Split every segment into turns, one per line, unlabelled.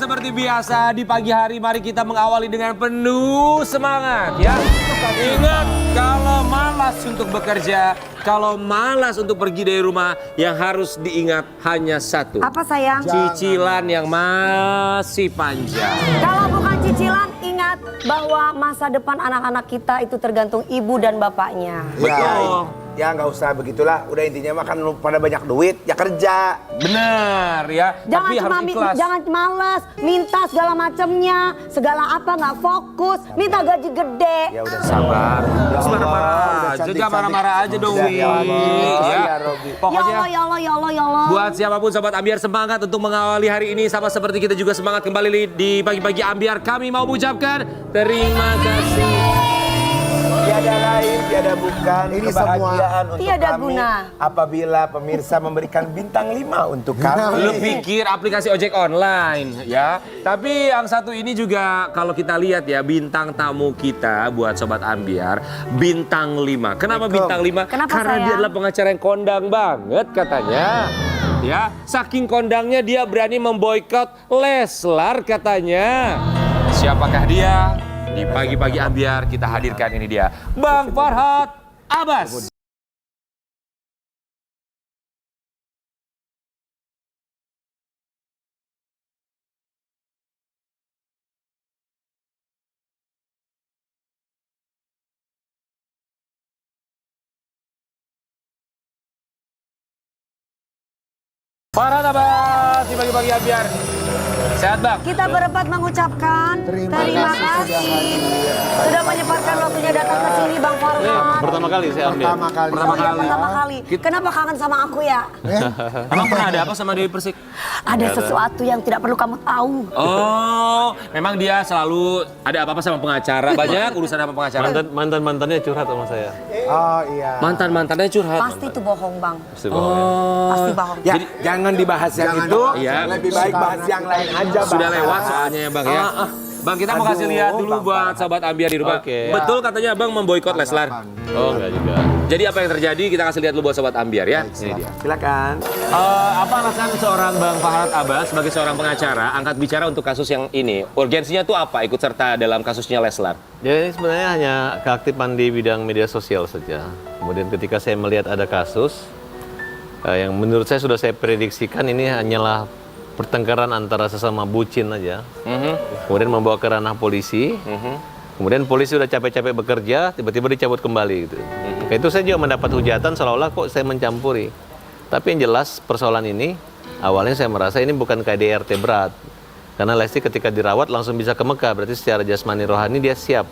seperti biasa di pagi hari mari kita mengawali dengan penuh semangat ya. Ingat kalau malas untuk bekerja, kalau malas untuk pergi dari rumah, yang harus diingat hanya satu.
Apa sayang?
Cicilan yang masih panjang.
Kalau bukan cicilan, ingat bahwa masa depan anak-anak kita itu tergantung ibu dan bapaknya.
Betul.
Ya nggak usah begitulah, udah intinya mah kan lu pada banyak duit, ya kerja.
Benar ya,
Jangan
tapi
cuma
harus ikhlas.
jangan males, minta segala macamnya, segala apa nggak fokus, minta gaji gede.
Ya udah
Sabar, jangan marah-marah
udah
aja,
cantik-cantik.
jangan marah-marah aja dong,
Udah,
Wi.
ya Allah,
Ya,
ya Robi.
Ya
pokoknya
Allah, ya Allah, ya Allah, ya Allah.
buat siapapun Sobat Ambiar semangat untuk mengawali hari ini. Sama seperti kita juga semangat kembali di pagi-pagi Ambiar. Kami mau mengucapkan terima kasih.
Tiada lain, tiada bukan. Ini kebahagiaan untuk
tiada
kami
guna.
apabila pemirsa memberikan bintang 5 untuk kami.
Lu pikir aplikasi ojek online ya. Tapi yang satu ini juga kalau kita lihat ya, bintang tamu kita buat Sobat Ambiar bintang 5. Kenapa bintang 5?
Kenapa,
Karena dia
sayang?
adalah pengacara yang kondang banget katanya. Ya, saking kondangnya dia berani memboikot Leslar katanya. Siapakah dia? Di pagi-pagi Ambiar kita hadirkan ini dia, Bang Farhad Abbas. Farhad Abbas di pagi-pagi Ambiar. Sehat Bang?
Kita berempat mengucapkan terima kasih sudah menyempatkan waktunya datang ke sini Bang Farhad.
Pertama kali saya ambil.
Pertama
Oh, iya,
kali.
pertama kali. Kenapa kangen sama aku ya?
Emang pernah ada apa sama Dewi Persik?
Ada sesuatu yang tidak perlu kamu tahu.
Oh, memang dia selalu ada apa-apa sama pengacara. Banyak urusan apa pengacara.
Mantannya curhat sama saya.
Oh iya.
Mantan-mantannya curhat.
Pasti itu bohong Bang.
Pasti bohong ya.
Pasti bohong.
Ya, jangan dibahas yang itu.
Iya.
Lebih baik bahas yang lain aja.
Sudah
Bang.
lewat soalnya ya Bang ya. Bang, kita mau kasih
Aduh,
lihat dulu
Bang
buat
Farhad.
Sobat Ambiar di rumah.
Oke.
Betul katanya Bang memboikot Leslar.
Oh enggak juga.
Jadi apa yang terjadi kita kasih lihat dulu buat Sobat Ambiar ya. Ini dia.
Silakan.
Apa alasan seorang Bang Farhad Abbas sebagai seorang pengacara angkat bicara untuk kasus yang ini? Urgensinya tuh apa ikut serta dalam kasusnya Leslar?
Jadi ini sebenarnya hanya keaktifan di bidang media sosial saja. Kemudian ketika saya melihat ada kasus yang menurut saya sudah saya prediksikan ini hanyalah pertengkaran antara sesama bucin aja. Kemudian membawa ke ranah polisi. Kemudian polisi udah capek-capek bekerja, tiba-tiba dicabut kembali gitu. Itu saya juga mendapat hujatan seolah-olah kok saya mencampuri. Tapi yang jelas persoalan ini awalnya saya merasa ini bukan KDRT berat. Karena Lesti ketika dirawat langsung bisa ke Mekah, berarti secara jasmani rohani dia siap.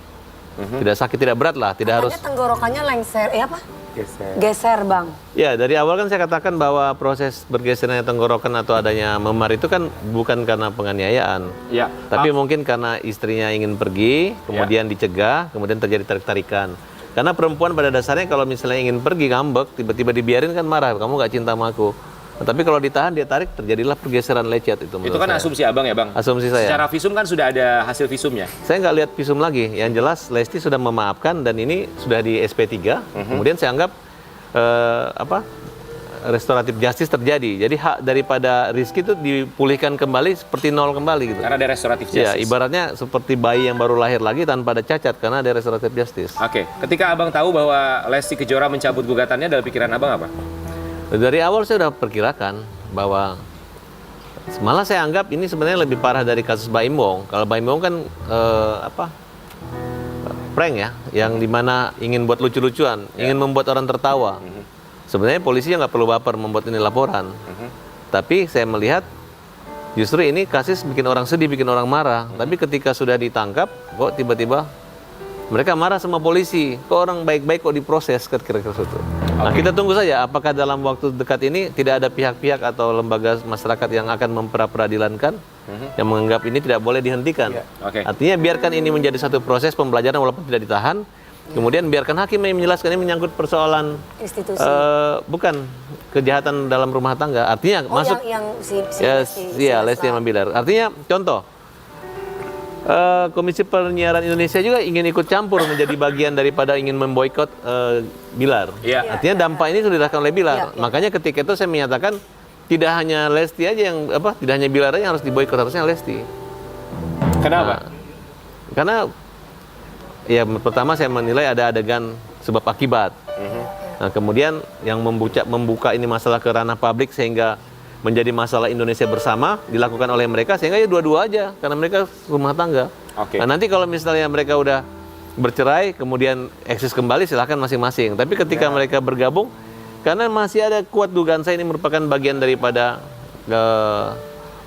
Tidak sakit, tidak berat lah, tidak harus.
Katanya tenggorokannya lengser, apa?
Geser.
Geser Bang.
Ya, dari awal kan saya katakan bahwa proses bergesernya tenggorokan atau adanya memar itu kan bukan karena penganiayaan.
Ya.
Tapi mungkin karena istrinya ingin pergi, kemudian dicegah, kemudian terjadi tarik-tarikan. Karena perempuan pada dasarnya kalau misalnya ingin pergi ngambek, tiba-tiba dibiarin kan marah, kamu gak cinta sama aku. Nah, tapi kalau ditahan, dia tarik, terjadilah pergeseran lecet itu menurut
Itu kan
saya.
asumsi Abang ya Bang?
Asumsi saya.
Secara visum kan sudah ada hasil visumnya.
Saya nggak lihat visum lagi. Yang jelas Lesti sudah memaafkan dan ini sudah di SP3. Kemudian saya anggap restoratif justice terjadi. Jadi hak daripada Rizky itu dipulihkan kembali seperti nol kembali gitu.
Karena ada restoratif
Ya,
justice.
ibaratnya seperti bayi yang baru lahir lagi tanpa ada cacat karena ada restoratif justice.
Oke, ketika Abang tahu bahwa Lesti Kejora mencabut gugatannya, dalam pikiran Abang apa?
Dari awal saya sudah perkirakan bahwa malah saya anggap ini sebenarnya lebih parah dari kasus Baim Wong. Kalau Baim Wong kan prank ya, yang dimana ingin buat lucu-lucuan, ingin membuat orang tertawa. Sebenarnya polisi nggak perlu baper membuat ini laporan. Tapi saya melihat justru ini kasus bikin orang sedih, bikin orang marah. Tapi ketika sudah ditangkap, kok tiba-tiba mereka marah sama polisi. Kok orang baik-baik kok diproses kira-kira itu. Nah, kita tunggu saja apakah dalam waktu dekat ini tidak ada pihak-pihak atau lembaga masyarakat yang akan memperadilankan yang menganggap ini tidak boleh dihentikan.
Oke.
Artinya biarkan ini menjadi satu proses pembelajaran walaupun tidak ditahan. Kemudian biarkan hakim yang menjelaskan ini menyangkut persoalan
Institusi.
bukan kejahatan dalam rumah tangga. Artinya masuk
yang si
Lesti sama Bilar. Artinya contoh Komisi Penyiaran Indonesia juga ingin ikut campur menjadi bagian daripada ingin memboikot Bilar.
Iya.
Artinya dampak ini sudah dirasakan oleh Bilar.
Iya.
Makanya ketika itu saya menyatakan tidak hanya Lesti aja yang tidak hanya Bilar aja yang harus diboikot, harusnya Lesti.
Kenapa?
Karena ya pertama saya menilai ada adegan sebab akibat. Nah, kemudian yang membuka ini masalah ke ranah publik sehingga menjadi masalah Indonesia bersama dilakukan oleh mereka sehingga ya dua-dua aja karena mereka rumah tangga.
Oke.
Nah, nanti kalau misalnya mereka udah bercerai kemudian eksis kembali silahkan masing-masing. Tapi ketika mereka bergabung karena masih ada kuat dugaan saya ini merupakan bagian daripada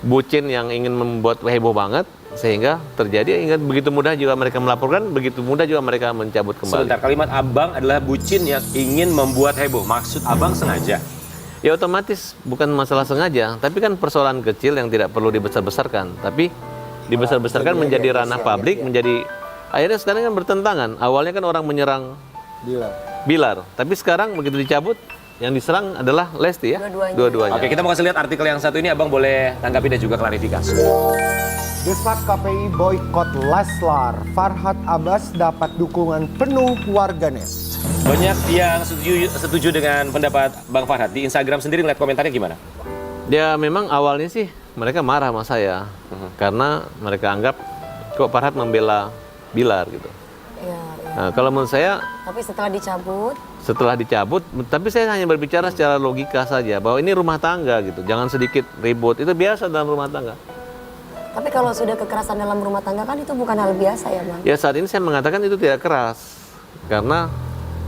bucin yang ingin membuat heboh banget sehingga terjadi ingat begitu mudah juga mereka melaporkan, begitu mudah juga mereka mencabut kembali.
Sebentar, kalimat abang adalah bucin yang ingin membuat heboh. Maksud abang sengaja?
Ya otomatis bukan masalah sengaja, tapi kan persoalan kecil yang tidak perlu dibesar-besarkan, tapi dibesar-besarkan menjadi ranah publik, menjadi akhirnya sekarang kan bertentangan. Awalnya kan orang menyerang Bilar, tapi sekarang begitu dicabut yang diserang adalah Lesti ya. Dua-duanya.
Oke, kita mau kasih lihat artikel yang satu ini, abang boleh tanggapi dan juga klarifikasi.
Desak KPI boykot Leslar, Farhad Abbas dapat dukungan penuh warganet.
Banyak yang setuju dengan pendapat Bang Farhad. Di Instagram sendiri ngeliat komentarnya gimana?
Ya memang awalnya sih mereka marah sama saya karena mereka anggap kok Farhad membela Bilar gitu.
Iya.
Nah, kalau menurut saya
Tapi
setelah dicabut, tapi saya hanya berbicara secara logika saja bahwa ini rumah tangga gitu, jangan sedikit ribut, itu biasa dalam rumah tangga.
Tapi kalau sudah kekerasan dalam rumah tangga kan itu bukan hal biasa ya Bang?
Ya saat ini saya mengatakan itu tidak keras karena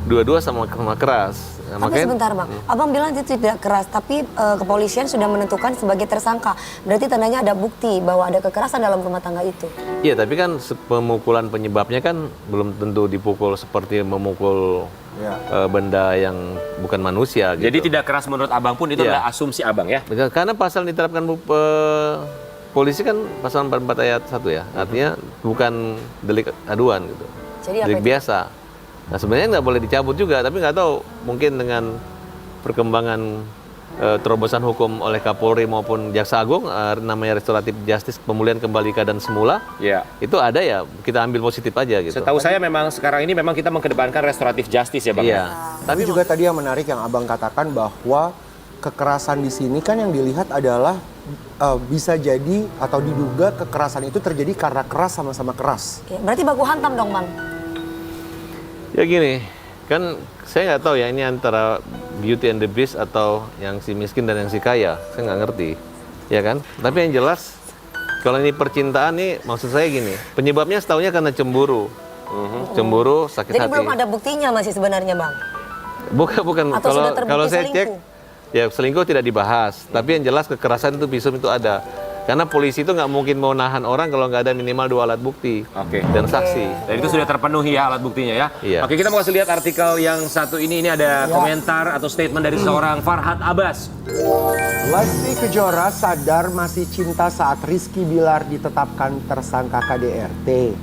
dua-dua sama-sama keras. Nah,
Tapi sebentar Bang, Abang bilang itu tidak keras, tapi kepolisian sudah menentukan sebagai tersangka. Berarti tandanya ada bukti bahwa ada kekerasan dalam rumah tangga itu.
Iya, tapi kan pemukulan penyebabnya kan belum tentu dipukul seperti memukul benda yang bukan manusia. Gitu.
Jadi tidak keras menurut abang pun itu adalah asumsi abang ya?
Karena pasal yang diterapkan polisi kan pasal 44 ayat 1 ya, artinya bukan delik aduan gitu,
Jadi apa
delik
itu?
biasa. Nah sebenarnya nggak boleh dicabut juga, tapi nggak tahu mungkin dengan perkembangan terobosan hukum oleh Kapolri maupun Jaksa Agung, namanya restoratif justice, pemulihan kembali keadaan semula, itu ada ya, kita ambil positif aja gitu.
Setahu saya memang sekarang ini memang kita mengedepankan restoratif justice ya Bang?
Iya.
Tapi juga tadi yang menarik yang abang katakan bahwa kekerasan di sini kan yang dilihat adalah bisa jadi atau diduga kekerasan itu terjadi karena keras sama-sama keras.
Oke, berarti baku hantam dong Bang?
Ya gini, kan saya nggak tahu ya ini antara Beauty and the Beast atau yang si miskin dan yang si kaya, saya nggak ngerti, ya kan? Tapi yang jelas, kalau ini percintaan nih, maksud saya gini, penyebabnya setahunya karena cemburu, cemburu, sakit
Jadi
hati.
belum ada buktinya masih sebenarnya Bang?
Bukan.
Atau sudah terbukti
Kalau saya cek,
selingkuh?
ya selingkuh tidak dibahas. Tapi yang jelas kekerasan itu visum itu ada. Karena polisi itu nggak mungkin mau nahan orang kalau nggak ada minimal 2 alat bukti dan saksi.
Dan itu sudah terpenuhi ya alat buktinya ya?
Iya.
Oke, kita mau kasih lihat artikel yang satu ini ada komentar atau statement dari seorang Farhad Abbas.
Lesti Kejora sadar masih cinta saat Rizky Bilar ditetapkan tersangka KDRT.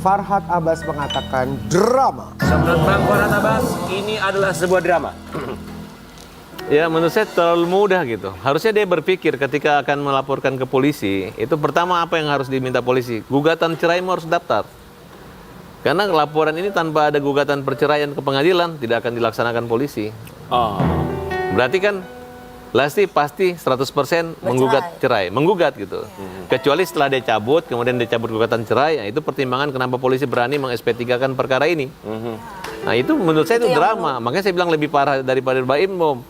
Farhad Abbas mengatakan drama.
Menurut Bang Farhad Abbas, ini adalah sebuah drama.
Ya menurut saya terlalu mudah gitu. Harusnya dia berpikir ketika akan melaporkan ke polisi, itu pertama apa yang harus diminta polisi? Gugatan cerai harus daftar. Karena laporan ini tanpa ada gugatan perceraian ke pengadilan, tidak akan dilaksanakan polisi.
Oh.
Berarti kan Lesti pasti 100% menggugat cerai, menggugat gitu. Kecuali setelah dia cabut, kemudian dia cabut gugatan cerai, ya itu pertimbangan kenapa polisi berani meng-SP3-kan perkara ini. Nah itu menurut saya itu drama, makanya saya bilang lebih parah daripada Baim Bom.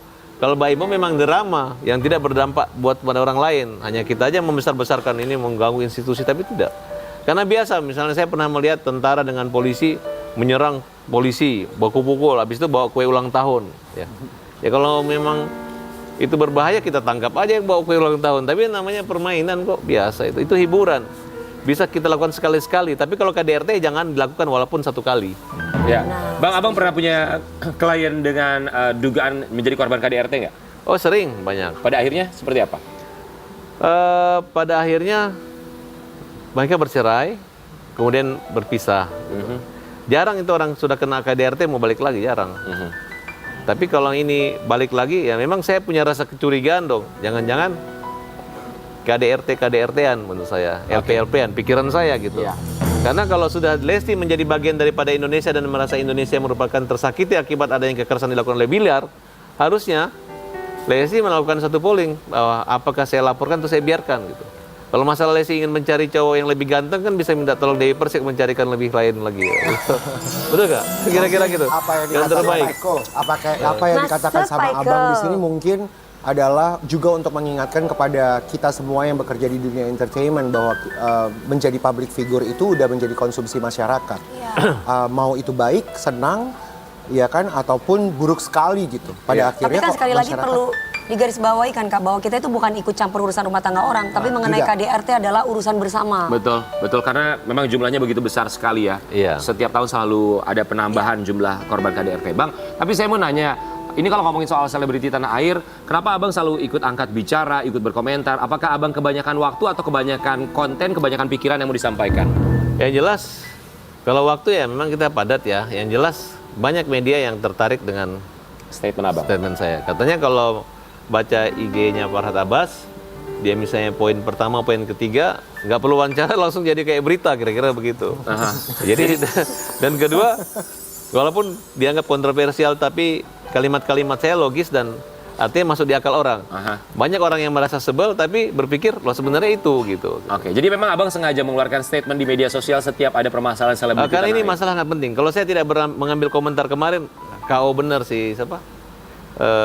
Kalau Baim Bom memang drama yang tidak berdampak buat pada orang lain, hanya kita aja membesar-besarkan ini mengganggu institusi, tapi tidak. Karena biasa, misalnya saya pernah melihat tentara dengan polisi menyerang polisi, baku-pukul, habis itu bawa kue ulang tahun. Ya kalau memang itu berbahaya kita tangkap aja yang bawa kue ulang tahun. Tapi namanya permainan kok biasa itu hiburan. Bisa kita lakukan sekali-sekali. Tapi kalau KDRT jangan dilakukan walaupun 1 kali.
Ya, Bang Abang pernah punya klien dengan dugaan menjadi korban KDRT nggak?
Oh sering, banyak.
Pada akhirnya seperti apa?
Pada akhirnya mereka bercerai, kemudian berpisah. Jarang itu orang sudah kena KDRT mau balik lagi, jarang. Tapi kalau ini balik lagi, ya memang saya punya rasa kecurigaan dong. Jangan-jangan KDRT-an menurut saya, LP-LP-an, pikiran saya gitu. Karena kalau sudah Lesti menjadi bagian daripada Indonesia dan merasa Indonesia merupakan tersakiti akibat adanya kekerasan dilakukan oleh Bilar, harusnya Lesti melakukan satu polling bahwa apakah saya laporkan atau saya biarkan gitu. Kalau masalah Lesti ingin mencari cowok yang lebih ganteng kan bisa minta tolong Dewi Persik mencarikan lebih lain lagi. Betul nggak? Kira-kira gitu.
Apa yang
Yang
dikatakan
terbaik.
Paiko? Apa yang
Mas
dikatakan sama
Paiko.
Abang di sini mungkin adalah juga untuk mengingatkan kepada kita semua yang bekerja di dunia entertainment bahwa menjadi public figure itu udah menjadi konsumsi masyarakat. Mau itu baik, senang, ya kan, ataupun buruk sekali gitu. Pada
Tapi
akhirnya
kan
kok
sekali lagi
masyarakat-
perlu digarisbawahi kan Kak, bahwa kita itu bukan ikut campur urusan rumah tangga orang, tapi mengenai
tidak.
KDRT adalah urusan bersama.
Betul, betul karena memang jumlahnya begitu besar sekali ya.
Iya.
Setiap tahun selalu ada penambahan jumlah korban KDRT. Bang, tapi saya mau nanya, ini kalau ngomongin soal selebriti tanah air, kenapa Abang selalu ikut angkat bicara, ikut berkomentar? Apakah Abang kebanyakan waktu atau kebanyakan konten, kebanyakan pikiran yang mau disampaikan?
Yang jelas, kalau waktu ya memang kita padat ya. Yang jelas banyak media yang tertarik dengan
Statement Abang.
statement saya. Katanya kalau baca IG-nya Farhad Abbas, dia misalnya poin pertama, poin ketiga, nggak perlu wawancara langsung jadi kayak berita, kira-kira begitu. Jadi dan kedua, walaupun dianggap kontroversial, tapi kalimat-kalimat saya logis dan artinya masuk di akal orang. Banyak orang yang merasa sebel, tapi berpikir loh sebenarnya itu gitu.
Oke, jadi memang Abang sengaja mengeluarkan statement di media sosial setiap ada permasalahan selebriti
Karena
tanah
ini
air.
masalah nggak penting. Kalau saya tidak mengambil komentar kemarin, KO benar sih siapa?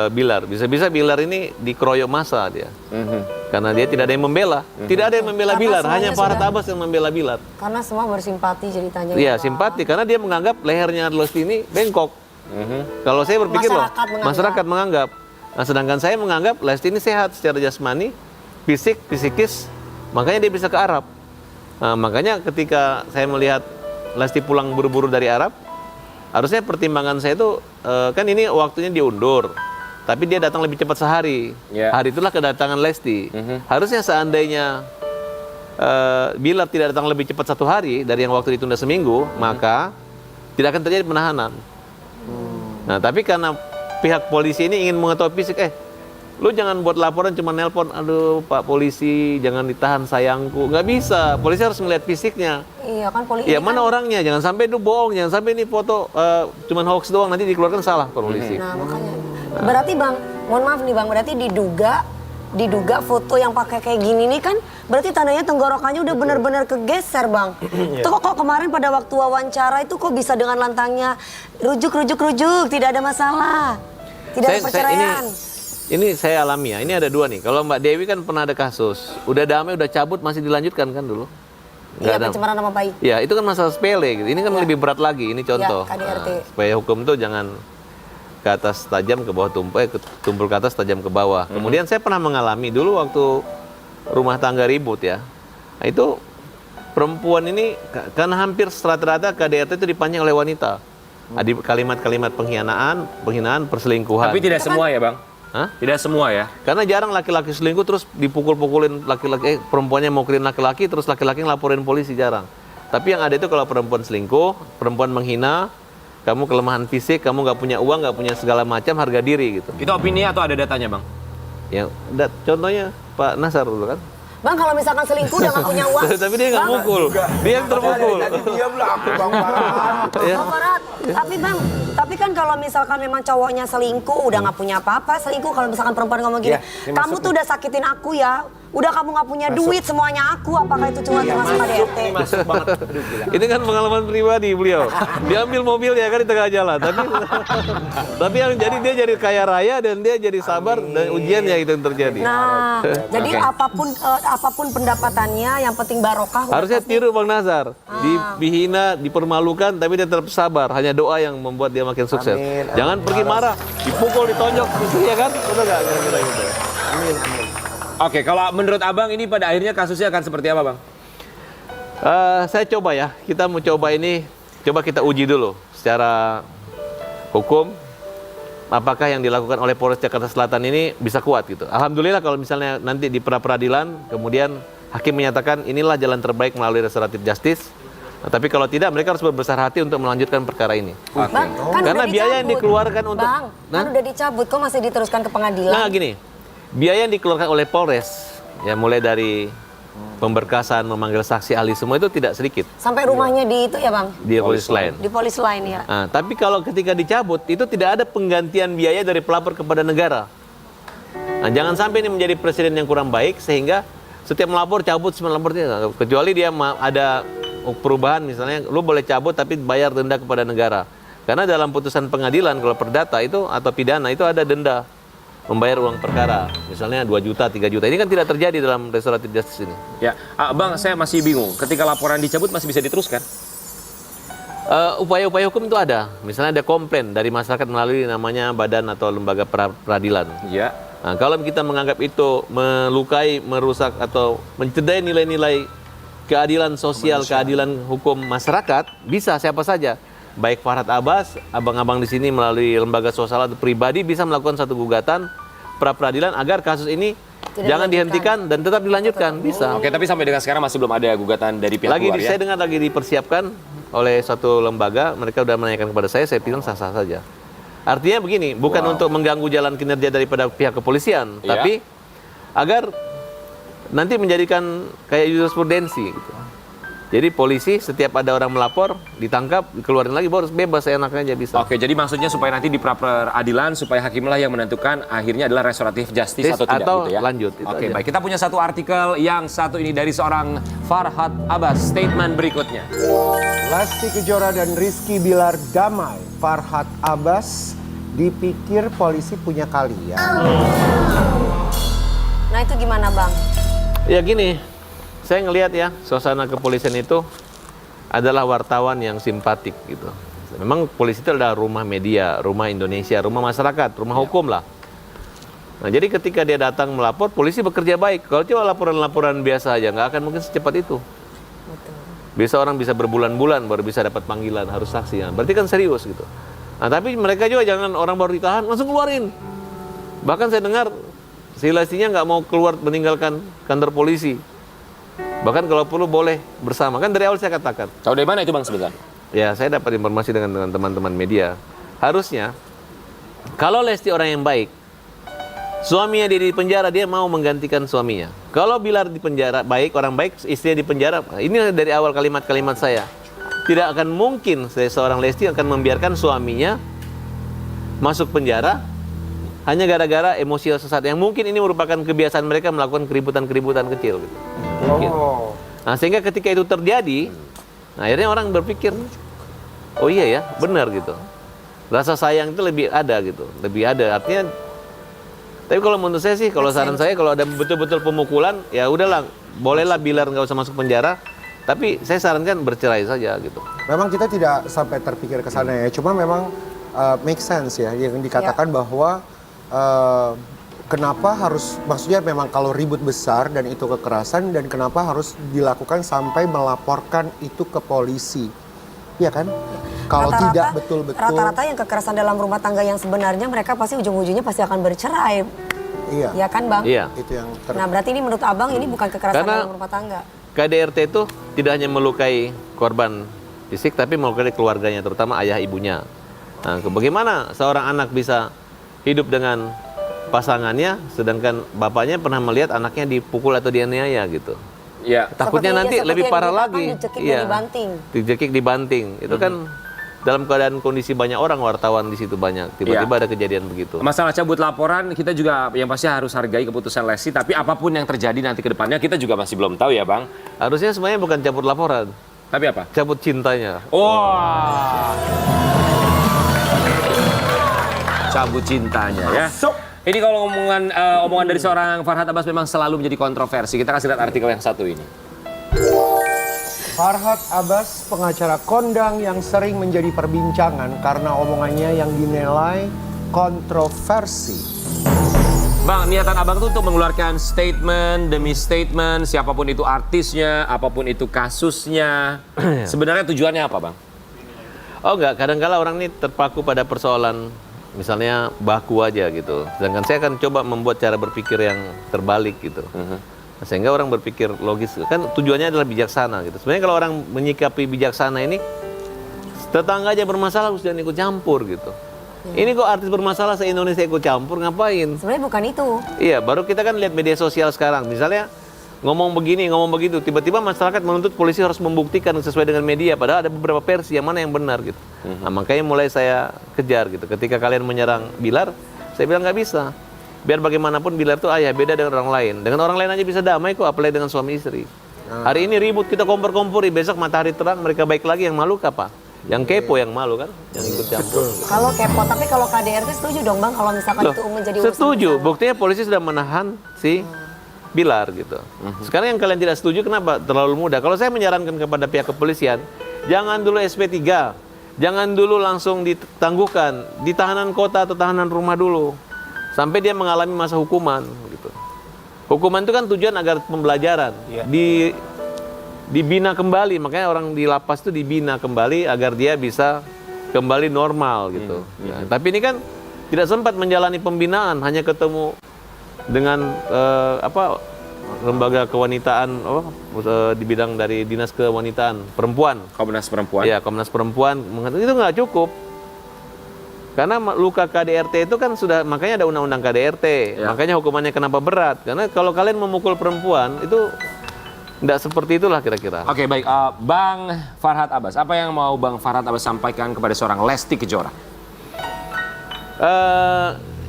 Bilar. Bisa-bisa Bilar ini dikeroyok massa dia. Karena dia tidak ada yang membela. Tidak ada yang membela
Karena
Bilar,
semuanya
hanya Farhad
sudah-
Abbas yang membela Bilar.
Karena semua bersimpati ceritanya.
Iya,
Pak.
simpati karena dia menganggap lehernya Lesti ini bengkok. Kalau saya berpikir loh,
Masyarakat menganggap.
masyarakat menganggap. Nah, sedangkan saya menganggap Lesti ini sehat secara jasmani, fisik, psikis, makanya dia bisa ke Arab. Nah, makanya ketika saya melihat Lesti pulang buru-buru dari Arab, harusnya pertimbangan saya itu kan ini waktunya diundur, tapi dia datang lebih cepat sehari.
Ya.
Hari itulah kedatangan Lesti. Harusnya seandainya Bilar tidak datang lebih cepat 1 hari dari yang waktu ditunda seminggu, maka tidak akan terjadi penahanan. Nah, tapi karena pihak polisi ini ingin mengetahui fisik, lu jangan buat laporan cuma nelpon, aduh Pak Polisi jangan ditahan sayangku. Nggak bisa, polisi harus melihat fisiknya.
Iya kan polisi.
Ya mana orangnya, jangan sampai itu bohong, jangan sampai ini foto cuman hoax doang, nanti dikeluarkan salah polisi.
Nah makanya. Berarti Bang, mohon maaf nih Bang, berarti diduga foto yang pakai kayak gini nih kan berarti tandanya tenggorokannya udah benar-benar kegeser Bang. Itu kok kemarin pada waktu wawancara itu kok bisa dengan lantangnya rujuk tidak ada masalah. Tidak ada perceraian.
Ini saya alami ya, ini ada 2 nih. Kalau Mbak Dewi kan pernah ada kasus, udah damai, udah cabut, masih dilanjutkan kan dulu? Nggak
Iya,
ada.
pencemaran nama baik.
Ya, itu kan masalah sepele gitu. Ini kan lebih berat lagi, ini contoh.
KDRT.
Supaya hukum itu jangan ke atas tajam ke bawah tumpul ke atas tajam ke bawah. Kemudian saya pernah mengalami dulu waktu rumah tangga ribut ya. Nah, itu perempuan ini karena hampir rata-rata KDRT itu dipancing oleh wanita. Ada kalimat-kalimat penghinaan, perselingkuhan.
Tapi tidak semua ya Bang?
Hah?
Tidak semua ya?
Karena jarang laki-laki selingkuh terus dipukul-pukulin laki-laki, perempuannya maukulin laki-laki, terus laki-laki ngelaporin polisi, jarang. Tapi yang ada itu kalau perempuan selingkuh, perempuan menghina, kamu kelemahan fisik, kamu nggak punya uang, nggak punya segala macam, harga diri gitu.
Itu opini atau ada datanya Bang?
Yang contohnya Pak Nasar dulu kan.
Bang kalau misalkan selingkuh udah gak punya uang.
Tapi dia nggak mukul, dia yang terpukul.
Tadi diam lah aku Bang Farhad.
Ya.
Bang Farhad, tapi Bang, tapi kan kalau misalkan memang cowoknya selingkuh udah nggak punya apa-apa, selingkuh kalau misalkan perempuan ngomong gini,
Iya, ini
kamu
masuk
tuh udah sakitin aku ya, udah kamu nggak punya duit semuanya aku, apakah itu cuma termasuk KDRT?
Masuk banget. Aduh, gila.
Ini kan pengalaman pribadi beliau. Diambil mobilnya kan di tengah jalan. Tapi yang jadi dia jadi kaya raya dan dia jadi sabar dan ujiannya itu yang terjadi.
Nah, jadi apapun pendapatannya, yang penting barokah. udah
Harusnya
pasti.
tiru Bang Nazar. Dihina, dipermalukan, tapi dia tetap sabar. Hanya doa yang membuat dia makin sukses.
Amin.
Jangan pergi marah, dipukul, ditonjok, ya kan? Betul nggak kira-kira gitu?
Oke, kalau menurut Abang ini pada akhirnya kasusnya akan seperti apa Bang?
Saya coba ya, kita mau coba ini, coba kita uji dulu secara hukum. Apakah yang dilakukan oleh Polres Jakarta Selatan ini bisa kuat gitu. Alhamdulillah kalau misalnya nanti di pra-peradilan, kemudian hakim menyatakan inilah jalan terbaik melalui restoratif justice. Nah, tapi kalau tidak, mereka harus berbesar hati untuk melanjutkan perkara ini.
Bang, kan
Karena
udah
biaya yang
dicabut.
dikeluarkan untuk-
Bang, kan udah dicabut, kok masih diteruskan ke pengadilan?
Nah gini, biaya yang dikeluarkan oleh Polres, ya mulai dari pemberkasan, memanggil saksi ahli, semua itu tidak sedikit
Sampai rumahnya di itu ya Bang?
di polis lain.
Di polis lain ya?
Nah, tapi kalau ketika dicabut, itu tidak ada penggantian biaya dari pelapor kepada negara. Nah, jangan sampai ini menjadi presiden yang kurang baik, sehingga setiap melapor cabut semua lapornya, kecuali dia ada perubahan misalnya, lu boleh cabut tapi bayar denda kepada negara. Karena dalam putusan pengadilan kalau perdata itu atau pidana itu ada denda membayar uang perkara, misalnya 2 juta, 3 juta. Ini kan tidak terjadi dalam restoratif justice ini.
Ya, Bang, saya masih bingung. Ketika laporan dicabut masih bisa diteruskan?
Upaya-upaya hukum itu ada. Misalnya ada komplain dari masyarakat melalui namanya badan atau lembaga peradilan.
Ya.
Nah, kalau kita menganggap itu melukai, merusak atau mencederai nilai-nilai keadilan sosial, keadilan hukum masyarakat, bisa siapa saja. Baik Farhad Abbas, abang-abang di sini melalui lembaga sosial atau pribadi bisa melakukan satu gugatan pra-peradilan agar kasus ini jangan dihentikan dan tetap dilanjutkan. Bisa.
Oke, tapi sampai dengan sekarang masih belum ada gugatan dari pihak luar ya?
Saya dengar lagi dipersiapkan oleh suatu lembaga, mereka sudah menanyakan kepada saya bilang sah-sah saja. Artinya begini, bukan untuk mengganggu jalan kinerja daripada pihak kepolisian, tapi agar nanti menjadikan kayak jurisprudensi gitu. Jadi polisi setiap ada orang melapor, ditangkap, dikeluarin lagi, baru bebas seenaknya aja bisa.
Oke, jadi maksudnya supaya nanti di pra-peradilan, supaya hakimlah yang menentukan akhirnya adalah restoratif justice atau tidak
atau
gitu ya?
lanjut.
Oke, baik. Kita punya satu artikel yang satu ini dari seorang Farhad Abbas. Statement berikutnya.
Lesti Kejora dan Rizky Bilar damai. Farhad Abbas dipikir polisi punya kalian.
Nah itu gimana Bang?
Ya gini, saya ngelihat ya, suasana kepolisian itu adalah wartawan yang simpatik gitu. Memang polisi itu adalah rumah media, rumah Indonesia, rumah masyarakat, rumah hukum lah. Nah jadi ketika dia datang melapor, polisi bekerja baik. Kalau cuma laporan-laporan biasa aja, nggak akan mungkin secepat itu. Biasa orang bisa berbulan-bulan baru bisa dapat panggilan, harus saksi. Ya. Berarti kan serius gitu. Nah tapi mereka juga jangan orang baru ditahan, langsung keluarin. Bahkan saya dengar, si Lestinya nggak mau keluar meninggalkan kantor polisi. Bahkan kalau perlu boleh bersama. Kan dari awal saya katakan.
Tahu dari mana itu Bang sebentar?
Ya saya dapat informasi dengan teman-teman media. Harusnya, kalau Lesti orang yang baik, suaminya dia di penjara, dia mau menggantikan suaminya. Kalau Bilar di penjara, baik, orang baik, istrinya di penjara. Ini dari awal kalimat-kalimat saya. Tidak akan mungkin seorang Lesti akan membiarkan suaminya masuk penjara hanya gara-gara emosi sesaat. Yang mungkin ini merupakan kebiasaan mereka melakukan keributan-keributan kecil. Gitu. Mungkin. Nah sehingga ketika itu terjadi, akhirnya orang berpikir, oh iya ya, benar gitu. Rasa sayang itu lebih ada gitu, lebih ada. Artinya, tapi kalau menurut saya sih, kalau saran saya, kalau ada betul-betul pemukulan, ya udahlah, bolehlah Bilar nggak usah masuk penjara. Tapi saya sarankan bercerai saja gitu.
Memang kita tidak sampai terpikir ke sana ya, cuma memang make sense ya, yang dikatakan bahwa kenapa harus, maksudnya memang kalau ribut besar dan itu kekerasan, dan kenapa harus dilakukan sampai melaporkan itu ke polisi, ya kan? Kalau tidak betul-betul.
Rata-rata yang kekerasan dalam rumah tangga yang sebenarnya mereka pasti ujung-ujungnya pasti akan bercerai.
Iya.
Ya kan Bang?
Iya.
Itu yang
Nah berarti ini menurut Abang ini bukan kekerasan dalam rumah tangga.
KDRT itu tidak hanya melukai korban fisik, tapi melukai keluarganya, terutama ayah ibunya. Nah, bagaimana seorang anak bisa hidup dengan pasangannya, sedangkan bapaknya pernah melihat anaknya dipukul atau dianiaya gitu.
Ya.
Takutnya nanti lebih parah lagi.
Iya. Dibanting.
Dicekik dibanting. Itu kan dalam keadaan kondisi banyak orang, wartawan di situ banyak. Tiba-tiba ada kejadian begitu.
Masalah cabut laporan, kita juga yang pasti harus hargai keputusan Lesti. Tapi apapun yang terjadi nanti ke depannya, kita juga masih belum tahu ya Bang.
Harusnya sebenarnya bukan cabut laporan,
Tapi apa?
cabut cintanya.
Wah. Cabut cintanya ya. Ini kalau omongan dari seorang Farhad Abbas memang selalu menjadi kontroversi. Kita kasih lihat artikel yang satu ini.
Farhad Abbas, pengacara kondang yang sering menjadi perbincangan karena omongannya yang dinilai kontroversi.
Bang, niatan Abang tuh untuk mengeluarkan statement demi statement, siapapun itu artisnya, apapun itu kasusnya. Sebenarnya tujuannya apa Bang?
Oh enggak, kadang-kala orang ini terpaku pada persoalan misalnya baku aja gitu. Sedangkan saya akan coba membuat cara berpikir yang terbalik gitu. Sehingga orang berpikir logis, kan tujuannya adalah bijaksana gitu. Sebenarnya kalau orang menyikapi bijaksana ini, tetangga aja bermasalah harus jangan ikut campur gitu. Ini kok artis bermasalah se-Indonesia ikut campur, ngapain?
Sebenarnya bukan itu.
Iya, baru kita kan lihat media sosial sekarang. Misalnya ngomong begini, ngomong begitu, tiba-tiba masyarakat menuntut polisi harus membuktikan sesuai dengan media, padahal ada beberapa versi yang mana yang benar gitu. Nah, makanya mulai saya kejar gitu. Ketika kalian menyerang Bilar, saya bilang nggak bisa. Biar bagaimanapun Bilar tuh ayah, beda dengan orang lain. Dengan orang lain aja bisa damai kok, apalagi dengan suami istri. Hari ini ribut, kita kompor-kompori, besok matahari terang, mereka baik lagi, yang malu apa? Yang kepo yang malu kan, yang ikut campur.
Kalau kepo, tapi kalau KDRT setuju dong Bang kalau misalkan
Loh,
itu menjadi urusan
setuju,
bersama?
buktinya polisi sudah menahan si Bilar gitu. Sekarang yang kalian tidak setuju kenapa? Terlalu mudah. Kalau saya menyarankan kepada pihak kepolisian, jangan dulu SP3, jangan dulu langsung ditangguhkan, di tahanan kota atau tahanan rumah dulu, sampai dia mengalami masa hukuman gitu. Hukuman itu kan tujuan agar pembelajaran, dibina kembali, makanya orang di lapas itu dibina kembali agar dia bisa kembali normal gitu. Nah, tapi ini kan tidak sempat menjalani pembinaan, hanya ketemu dengan lembaga kewanitaan di bidang dari dinas kewanitaan perempuan.
Komnas Perempuan.
Iya, Komnas Perempuan mengatakan itu nggak cukup. Karena luka KDRT itu kan sudah, makanya ada undang-undang KDRT.
Ya.
Makanya hukumannya kenapa berat? Karena kalau kalian memukul perempuan itu tidak seperti itulah kira-kira.
Oke, baik. Bang Farhad Abbas, apa yang mau Bang Farhad Abbas sampaikan kepada seorang Lesti Kejora?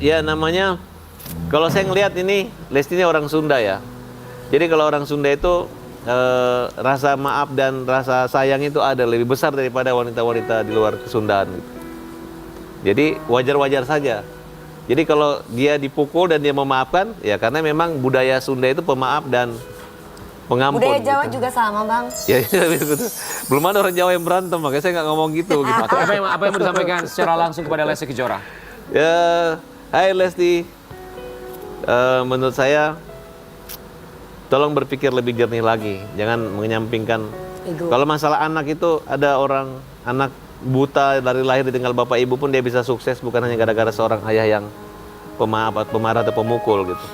Ya namanya, kalau saya ngelihat ini, Lesti ini orang Sunda ya. Jadi kalau orang Sunda itu rasa maaf dan rasa sayang itu ada lebih besar daripada wanita-wanita di luar kesundaan gitu. Jadi wajar-wajar saja. Jadi kalau dia dipukul dan dia memaafkan, ya karena memang budaya Sunda itu pemaaf dan pengampun.
Budaya Jawa
gitu.
juga sama Bang.
Ya, belum ada orang Jawa yang berantem, makanya saya nggak ngomong gitu.
Oke, apa yang mau disampaikan secara langsung kepada Lesti Kejora?
Ya, hai Lesti. Menurut saya, tolong berpikir lebih jernih lagi. Jangan menyampingkan.
Ego.
Kalau masalah anak itu, ada orang anak buta dari lahir ditinggal bapak ibu pun dia bisa sukses, bukan hanya gara-gara seorang ayah yang pemarah atau pemukul gitu.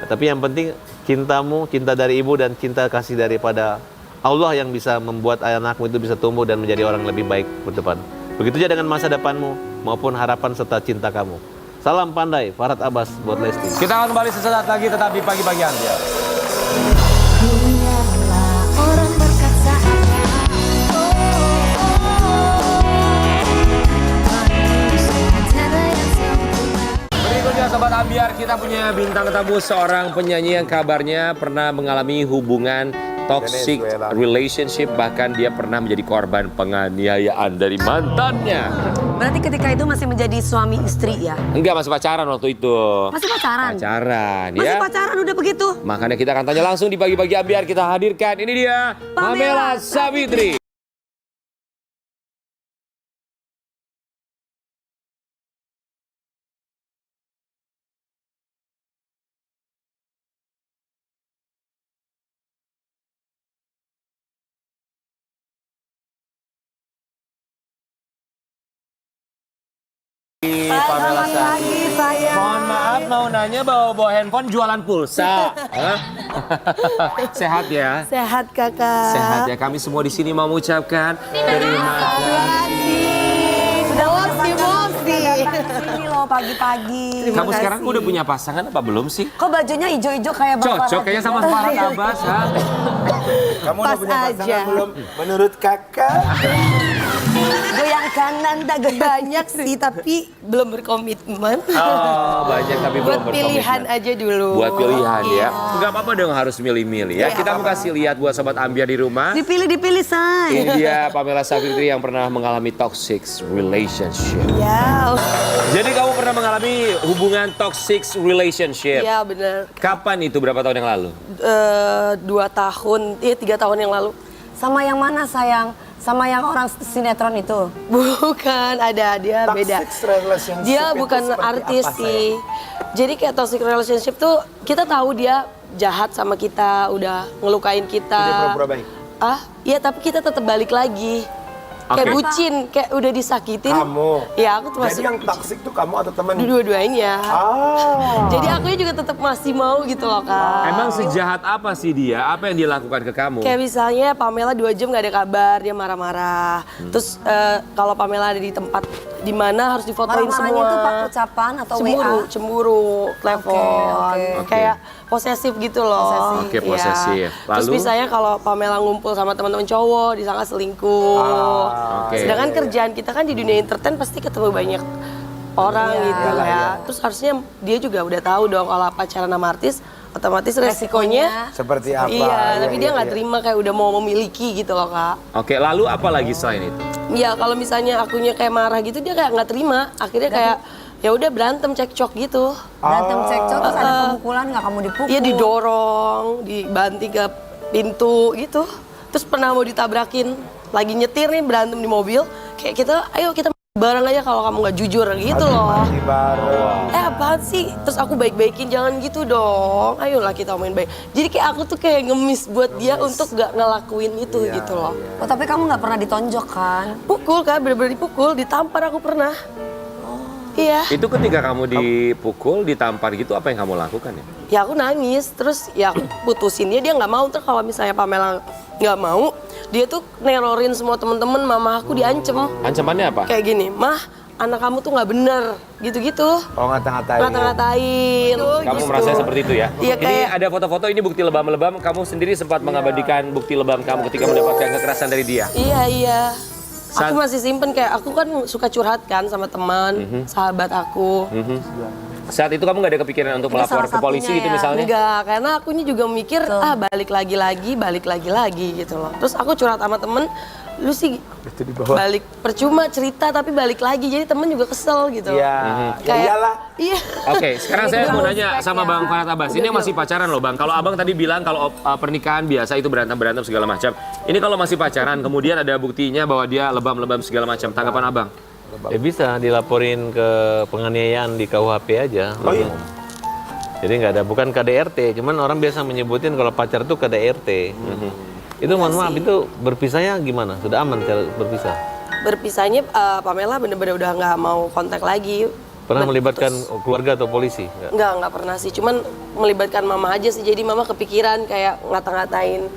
Tapi yang penting cintamu, cinta dari ibu dan cinta kasih daripada Allah yang bisa membuat anakmu itu bisa tumbuh dan menjadi orang lebih baik ke depan. Begitu juga dengan masa depanmu maupun harapan serta cinta kamu. Salam pandai, Farhad Abbas buat Lesti.
Kita akan kembali sesaat lagi, tetap di Pagi-Pagi Ambiar.
Orang berkata
Berikutnya Sobat Ambiar, kita punya bintang tamu seorang penyanyi yang kabarnya pernah mengalami hubungan toxic
Venezuela.
relationship, bahkan dia pernah menjadi korban penganiayaan dari mantannya.
Berarti ketika itu masih menjadi suami istri ya?
Enggak, masih pacaran waktu itu.
Masih pacaran?
Pacaran
Masih
ya.
pacaran udah begitu?
Makanya kita akan tanya langsung di Pagi-Pagi Ambiar, kita hadirkan. Ini dia Pamela Savitri.
Selamat pagi saya.
Mohon maaf, mau nanya bawa handphone jualan pulsa. Hah? Sehat ya?
Sehat kakak.
Sehat ya. Kami semua di sini mau mengucapkan terima kasih.
Sudah
Mosi.
Ini loh pagi-pagi.
Kamu sekarang udah punya pasangan apa belum sih?
Kok bajunya hijau-hijau kayak Bang
Cocok
Farhad
kayaknya
juga?
sama Farhad Abbas, ha?
Kamu udah
Pas
punya pasangan
aja.
belum? Menurut kakak?
Goyang kanan, tak goyang.
Banyak sih tapi belum berkomitmen.
Oh, banyak tapi belum
Buat pilihan
berkomitmen.
aja dulu.
Buat pilihan ya.
Iya.
Enggak apa-apa dong harus milih-milih ya.
Iya.
Kita mau kasih lihat buat Sobat Ambiar di rumah.
Dipilih, say.
Ini dia Pamela Savitri yang pernah mengalami toxic relationship.
Ya,
Jadi kamu pernah mengalami hubungan toxic relationship.
ya benar.
Kapan itu? Berapa tahun yang lalu?
2 tahun, 3 tahun yang lalu.
Sama yang mana sayang? Sama yang orang sinetron itu?
Bukan, ada dia beda.
Toxic relationship
Dia
itu
bukan
seperti
artis
apa,
sih. Jadi kayak toxic relationship tuh kita tahu dia jahat sama kita, udah ngelukain kita.
Dia pura-pura baik.
Iya tapi kita tetap balik lagi. Kayak
Oke.
bucin, kayak udah disakitin.
Kamu?
Iya, aku termasuk
Jadi yang toxic tuh kamu atau teman?
dua-duanya.
Ah.
Jadi aku juga tetap masih mau gitu loh kak.
Emang sejahat apa sih dia? Apa yang dia lakukan ke kamu?
Kayak misalnya Pamela 2 jam gak ada kabar, dia marah-marah. Terus kalau Pamela ada di tempat di mana harus difotoin
Marah-marahnya
semua.
itu pak ucapan atau
Cemburu, telepon.
Oke.
Kayak posesif gitu loh.
Posesif.
Oke, posesif.
Iya. Terus
Lalu?
misalnya kalau Pamela ngumpul sama teman-teman cowok, disangka selingkuh.
Oke.
Sedangkan kerjaan kita kan di dunia entertain pasti ketemu banyak orang gitu
Iyalah,
ya.
iya.
Terus harusnya dia juga udah tahu dong kalau pacaran sama artis, otomatis resikonya
Seperti apa?
iya, tapi dia nggak
iya.
terima kayak udah mau memiliki gitu loh kak.
Oke, lalu apa lagi selain itu?
Ya kalau misalnya akunya kayak marah gitu dia kayak nggak terima, akhirnya kayak ya udah berantem cekcok gitu.
Berantem cekcok terus ada pemukulan nggak kamu dipukul?
Iya didorong, dibanting ke pintu gitu. Terus pernah mau ditabrakin, lagi nyetir nih berantem di mobil, kayak kita ayo kita bareng aja kalau kamu nggak jujur gitu loh.
Masih bareng.
Apaan sih? Terus aku baik-baikin, jangan gitu dong. Ayolah kita main baik. Jadi kayak aku tuh kayak ngemis buat dia untuk gak ngelakuin itu gitu loh.
Oh, tapi kamu nggak pernah ditonjok kan?
Pukul kak, bener-bener dipukul, ditampar aku pernah. Iya.
Itu ketika kamu dipukul, ditampar gitu, apa yang kamu lakukan ya?
Ya aku nangis, terus ya aku putusin dia nggak mau. Terus kalau misalnya Pamela nggak mau, dia tuh nerorin semua temen-temen, mama aku diancem.
Ancamannya apa?
Kayak gini, mah anak kamu tuh nggak bener, gitu-gitu.
Oh, ngata-ngatain.
Ngata-ngatain.
Kamu
gitu.
merasa seperti itu ya?
Iya,
Ini
kayak-
ada foto-foto, ini bukti lebam-lebam. Kamu sendiri sempat mengabadikan bukti lebam kamu ketika mendapatkan kekerasan dari dia.
Iya.
Saat-
Aku masih simpen kayak aku kan suka curhat kan sama teman, sahabat aku.
Saat itu kamu nggak ada kepikiran untuk
Ini
melapor
salah
ke polisi
satunya
gitu
ya.
misalnya?
Enggak, karena akunya juga mikir balik lagi gitu loh. Terus aku curhat sama temen, lu sih balik percuma cerita tapi balik lagi, jadi temen juga kesel gitu.
Iya. Ya iyalah.
Iya.
Oke, sekarang saya mau nanya sama
ya.
Bang Farhat Abbas. Ini masih pacaran loh Bang. Kalau Abang tadi bilang kalau pernikahan biasa itu berantem-berantem segala macam. Ini kalau masih pacaran, kemudian ada buktinya bahwa dia lebam-lebam segala macam. Tanggapan Abang?
Ya bisa dilaporin ke penganiayaan di KUHP aja.
Oh iya.
Jadi nggak ada, bukan KDRT, cuman orang biasa menyebutin kalau pacar itu KDRT. Itu mohon maaf, itu berpisahnya gimana? Sudah aman cara berpisah?
Berpisahnya Pamela bener-bener udah nggak mau kontak lagi.
Pernah melibatkan keluarga atau polisi? Nggak?
Nggak pernah sih. Cuman melibatkan mama aja sih. Jadi mama kepikiran kayak ngata-ngatain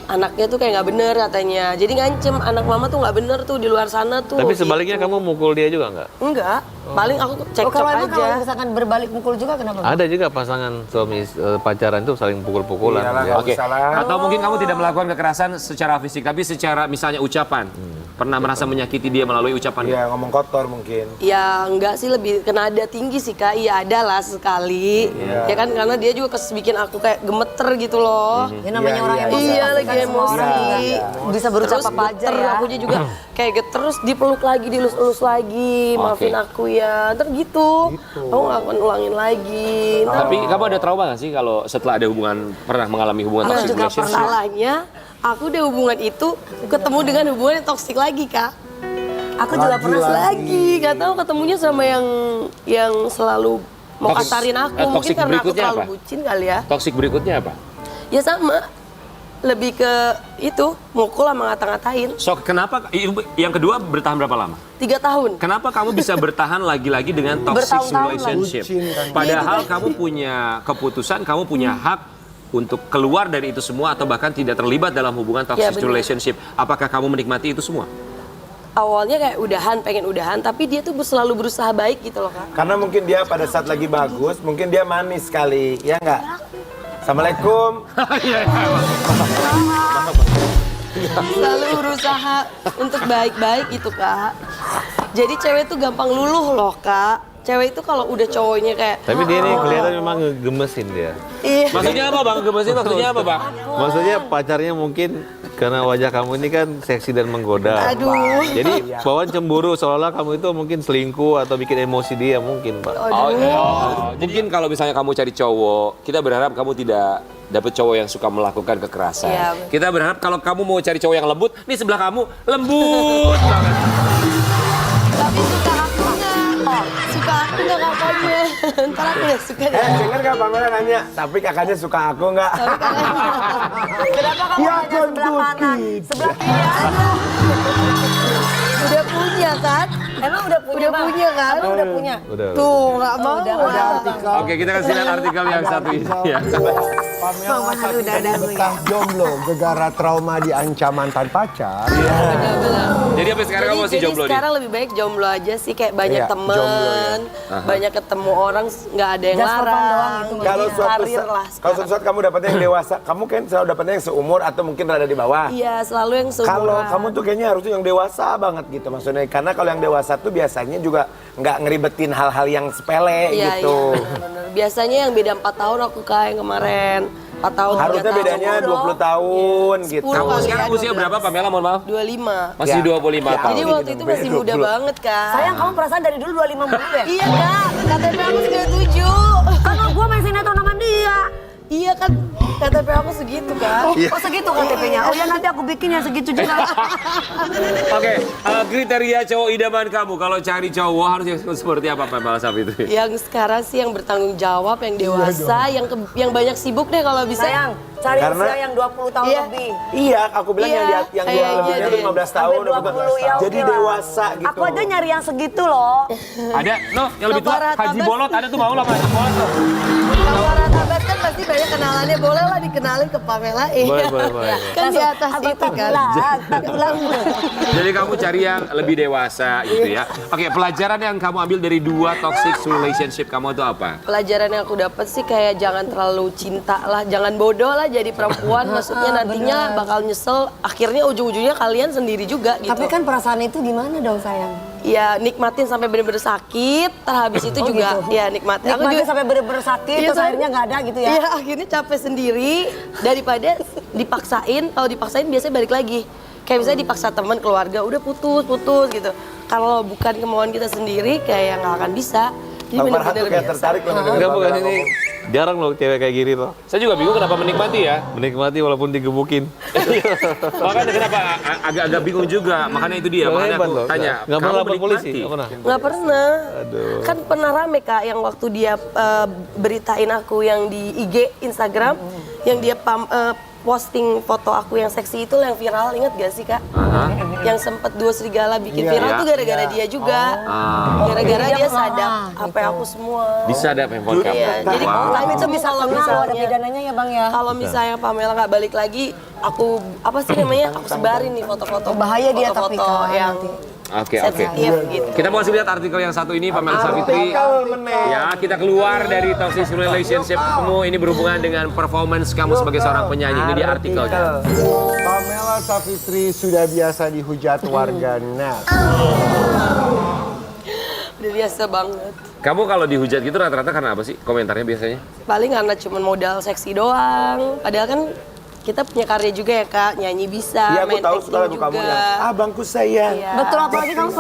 anaknya tuh kayak nggak bener katanya. Jadi ngancem anak mama tuh nggak bener tuh di luar sana tuh.
Tapi sebaliknya
gitu.
kamu mukul dia juga nggak?
Enggak. Paling aku
Oh,
cekcok
kalau emang
aja.
kalau misalkan berbalik mukul juga kenapa? Bang?
Ada juga pasangan suami pacaran itu saling pukul-pukulan.
Iyalah,
Ya.
nggak
Oke.
usah lah.
Atau mungkin kamu tidak melakukan kekerasan secara fisik, tapi secara misalnya ucapan. Pernah merasa menyakiti dia melalui ucapan?
Iya, ngomong kotor mungkin.
Ya enggak sih, lebih ke nada tinggi sih kak. Iya ada lah sekali. Ya kan karena dia juga bikin aku kayak gemeter gitu loh.
Ya namanya
Iya,
orang
iya,
emosi.
iya,
pasti
lagi
kan semua
emosi.
orang juga bisa berucap
Terus
apa aja
geter,
ya.
akunya juga kayak terus dipeluk lagi, dilus-elus lagi. Maafin aku ya. Ntar gitu. Aku nggak akan ulangin lagi. Ntar
Tapi kamu ada trauma nggak sih kalau setelah ada hubungan, pernah mengalami hubungan
Nah,
toxic
juga
relationship?
masalahnya aku di hubungan itu ketemu dengan hubungan yang toksik lagi kak.
Aku juga pernah
Lagi, gak tahu ketemunya sama yang selalu mau
Toxic-
kasarin aku. Mungkin
toxic
karena aku
berikutnya
terlalu
apa?
bucin kali ya.
Toxic berikutnya apa?
Ya sama, lebih ke itu mukul sama ngata-ngatain.
So, kenapa yang kedua bertahan berapa lama?
3 tahun.
Kenapa kamu bisa bertahan lagi-lagi dengan toxic
Bertahun-tahun
relationship?
Bucin kan.
Padahal kamu punya keputusan, kamu punya hak untuk keluar dari itu semua atau bahkan tidak terlibat dalam hubungan
Ya,
toxic
benar.
relationship. Apakah kamu menikmati itu semua?
Awalnya kayak pengen udahan, tapi dia tuh selalu berusaha baik gitu loh kak.
Karena mungkin dia pada saat lagi bagus, mungkin dia manis sekali, ya nggak? Assalamualaikum.
Selalu berusaha untuk baik-baik gitu kak. Jadi cewek tuh gampang luluh loh kak. Cewek itu kalau udah cowoknya kayak
Tapi dia nih kelihatan memang ngegemesin dia.
iya.
Maksudnya apa bang? Gemesin maksudnya apa bang?
Maksudnya pacarnya mungkin karena wajah kamu ini kan seksi dan menggoda.
Aduh.
Jadi bawaan cemburu seolah kamu itu mungkin selingkuh atau bikin emosi dia mungkin Pak.
Oh, mungkin kalau misalnya kamu cari cowok, kita berharap kamu tidak dapat cowok yang suka melakukan kekerasan.
Iya.
Kita berharap kalau kamu mau cari cowok yang lembut, nih sebelah kamu lembut banget.
Tapi suka aku nggak? Suka aku nggak kakaknya? Ntar aku ya suka deh.
Dengar nggak Pamela nanya, tapi kakaknya suka aku nggak?
Kenapa kamu
Ya,
hanya sebelah
kan
kanan? Sebelah kiri aja.
Udah punya kan?
Emang udah punya
Udah
Bang?
punya kan?
Emang udah punya?
Udah.
Tuh nggak mau.
Udah artikel.
Oke, kita kasih lihat artikel yang satu ini ya.
Pamela saat ini betah jomblo, gegara trauma diancam mantan pacar.
Jadi sampai sekarang kamu masih
Jadi
jomblo nih?
sekarang lebih baik jomblo aja sih, kayak banyak
Iya,
temen,
jomblo
banyak ketemu orang, nggak ada yang
Just for fun doang
larang.
gitu.
Kalau
Jadi
suatu
karir lah
kalau
sekarang.
suatu saat kamu dapetnya yang dewasa, kamu kan selalu dapetnya yang seumur atau mungkin rada di bawah.
Iya, selalu yang seumuran.
Kalau kamu tuh kayaknya harusnya yang dewasa banget gitu maksudnya. Karena kalau yang dewasa tuh biasanya juga nggak ngeribetin hal-hal yang sepele
Iya,
gitu.
iya, bener-bener. Biasanya yang beda 4 tahun aku kayak yang kemarin. 4 tahun, 3
Harusnya
tahun.
bedanya 20 tahun gitu.
10
Kamu
kali
sekarang
ya,
usia
12.
berapa Pamela, mohon maaf?
25.
Masih
Ya.
25
Ya,
tahun.
Jadi waktu itu masih muda
20.
banget kan.
Sayang, kamu perasaan dari dulu 25 mulu ya?
Iya kak, KTP aku 97.
Kan gue main sinetron sama dia.
Iya kan, KTP aku segitu kan.
Oh segitu KTP-nya? Oh ya nanti aku bikin yang segitu juga.
Oke, kriteria cowok idaman kamu kalau cari cowok harus yang seperti apa Pamela saat itu?
Yang sekarang sih yang bertanggung jawab, yang dewasa, yang banyak sibuk deh kalau bisa.
Sayang, cari
Karena-
usia yang 20 tahun
Iya.
lebih.
Iya, aku bilang
Iya,
yang dia
kayaknya
lebihnya tuh
deh.
15 tahun.
Sampai 20 ya oke
Jadi
lah.
dewasa gitu.
Aku aja nyari yang segitu loh.
Ada, no, yang lebih tua,
Bapak
Haji
Ratabas.
Bolot, ada tuh mau lah Haji Bolot tuh.
Kalau Ratabas kan pasti banyak kenalannya, boleh lah dikenalin ke Pamela.
Boleh, boleh, boleh.
Kan di atas
Abang
itu kan.
tak ulang.
Jadi kamu cari yang lebih dewasa gitu ya. Oke, pelajaran yang kamu ambil dari 2 toxic relationship kamu itu apa?
Pelajaran yang aku dapat sih kayak jangan terlalu cinta lah, jangan bodoh lah jadi perempuan. Maksudnya nantinya bakal nyesel. Akhirnya ujung-ujungnya kalian sendiri juga gitu.
Tapi kan perasaan itu gimana dong sayang?
Ya nikmatin sampai bener-bener sakit, terhabis itu juga
gitu.
ya nikmatin. Aku
Nikmatnya
juga
sampai bener-bener sakit,
Iya,
terus
Say.
akhirnya nggak ada gitu ya?
Iya, akhirnya capek sendiri daripada dipaksain. Kalau dipaksain biasanya balik lagi. Kayak misalnya dipaksa teman, keluarga, udah putus gitu. Kalau bukan kemauan kita sendiri, kayak nggak akan bisa. Jadi
Bang Farhan tuh
bener-bener
kayak
biasa.
tertarik loh dengan
Enggak, bukan
Pamela
ini.
ngomong.
Jarang loh cewek kayak gini loh.
Saya juga bingung kenapa menikmati ya.
Menikmati walaupun digebukin.
Makanya kenapa agak-agak bingung juga. Makanya itu dia, makanya
Hebat
aku
loh.
tanya.
Nggak pernah
kamu
lapor polisi?
menikmati?
Nggak pernah?
Nggak pernah.
Aduh.
Kan pernah rame Kak yang waktu dia beritain aku yang di IG Instagram, yang dia posting foto aku yang seksi itu yang viral, ingat gak sih Kak? Yang sempet Dua Serigala bikin viral
Iya.
tuh gara-gara dia juga. Gara-gara dia sadap apa aku semua.
Bisa ada handphone kamu.
Iya, jadi
Wow.
tapi itu
Bisa
kalau
kenal ada
misalnya
pidananya ya bang ya?
kalau misalnya Pamela nggak balik lagi, aku apa sih namanya? Aku sebarin nih foto-foto.
Bahaya dia tapi
foto-foto
kan
yang
nanti.
Oke.
sensitif gitu.
Kita mau kasih lihat artikel yang satu ini, Pamela Savitri. Ya, kita keluar dari toxic relationship kamu. Ini berhubungan dengan performance kamu sebagai seorang penyanyi. Ini di artikelnya.
Pamela Savitri sudah biasa dihujat warga net.
Udah biasa banget.
Kamu kalau dihujat gitu rata-rata karena apa sih komentarnya biasanya?
Paling karena cuma modal seksi doang. Padahal kan kita punya karya juga ya Kak, nyanyi bisa,
Iya, aku
main
tahu
acting
suka lagu
juga.
kamu yang Abangku Sayang.
Iya.
Betul, apalagi kamu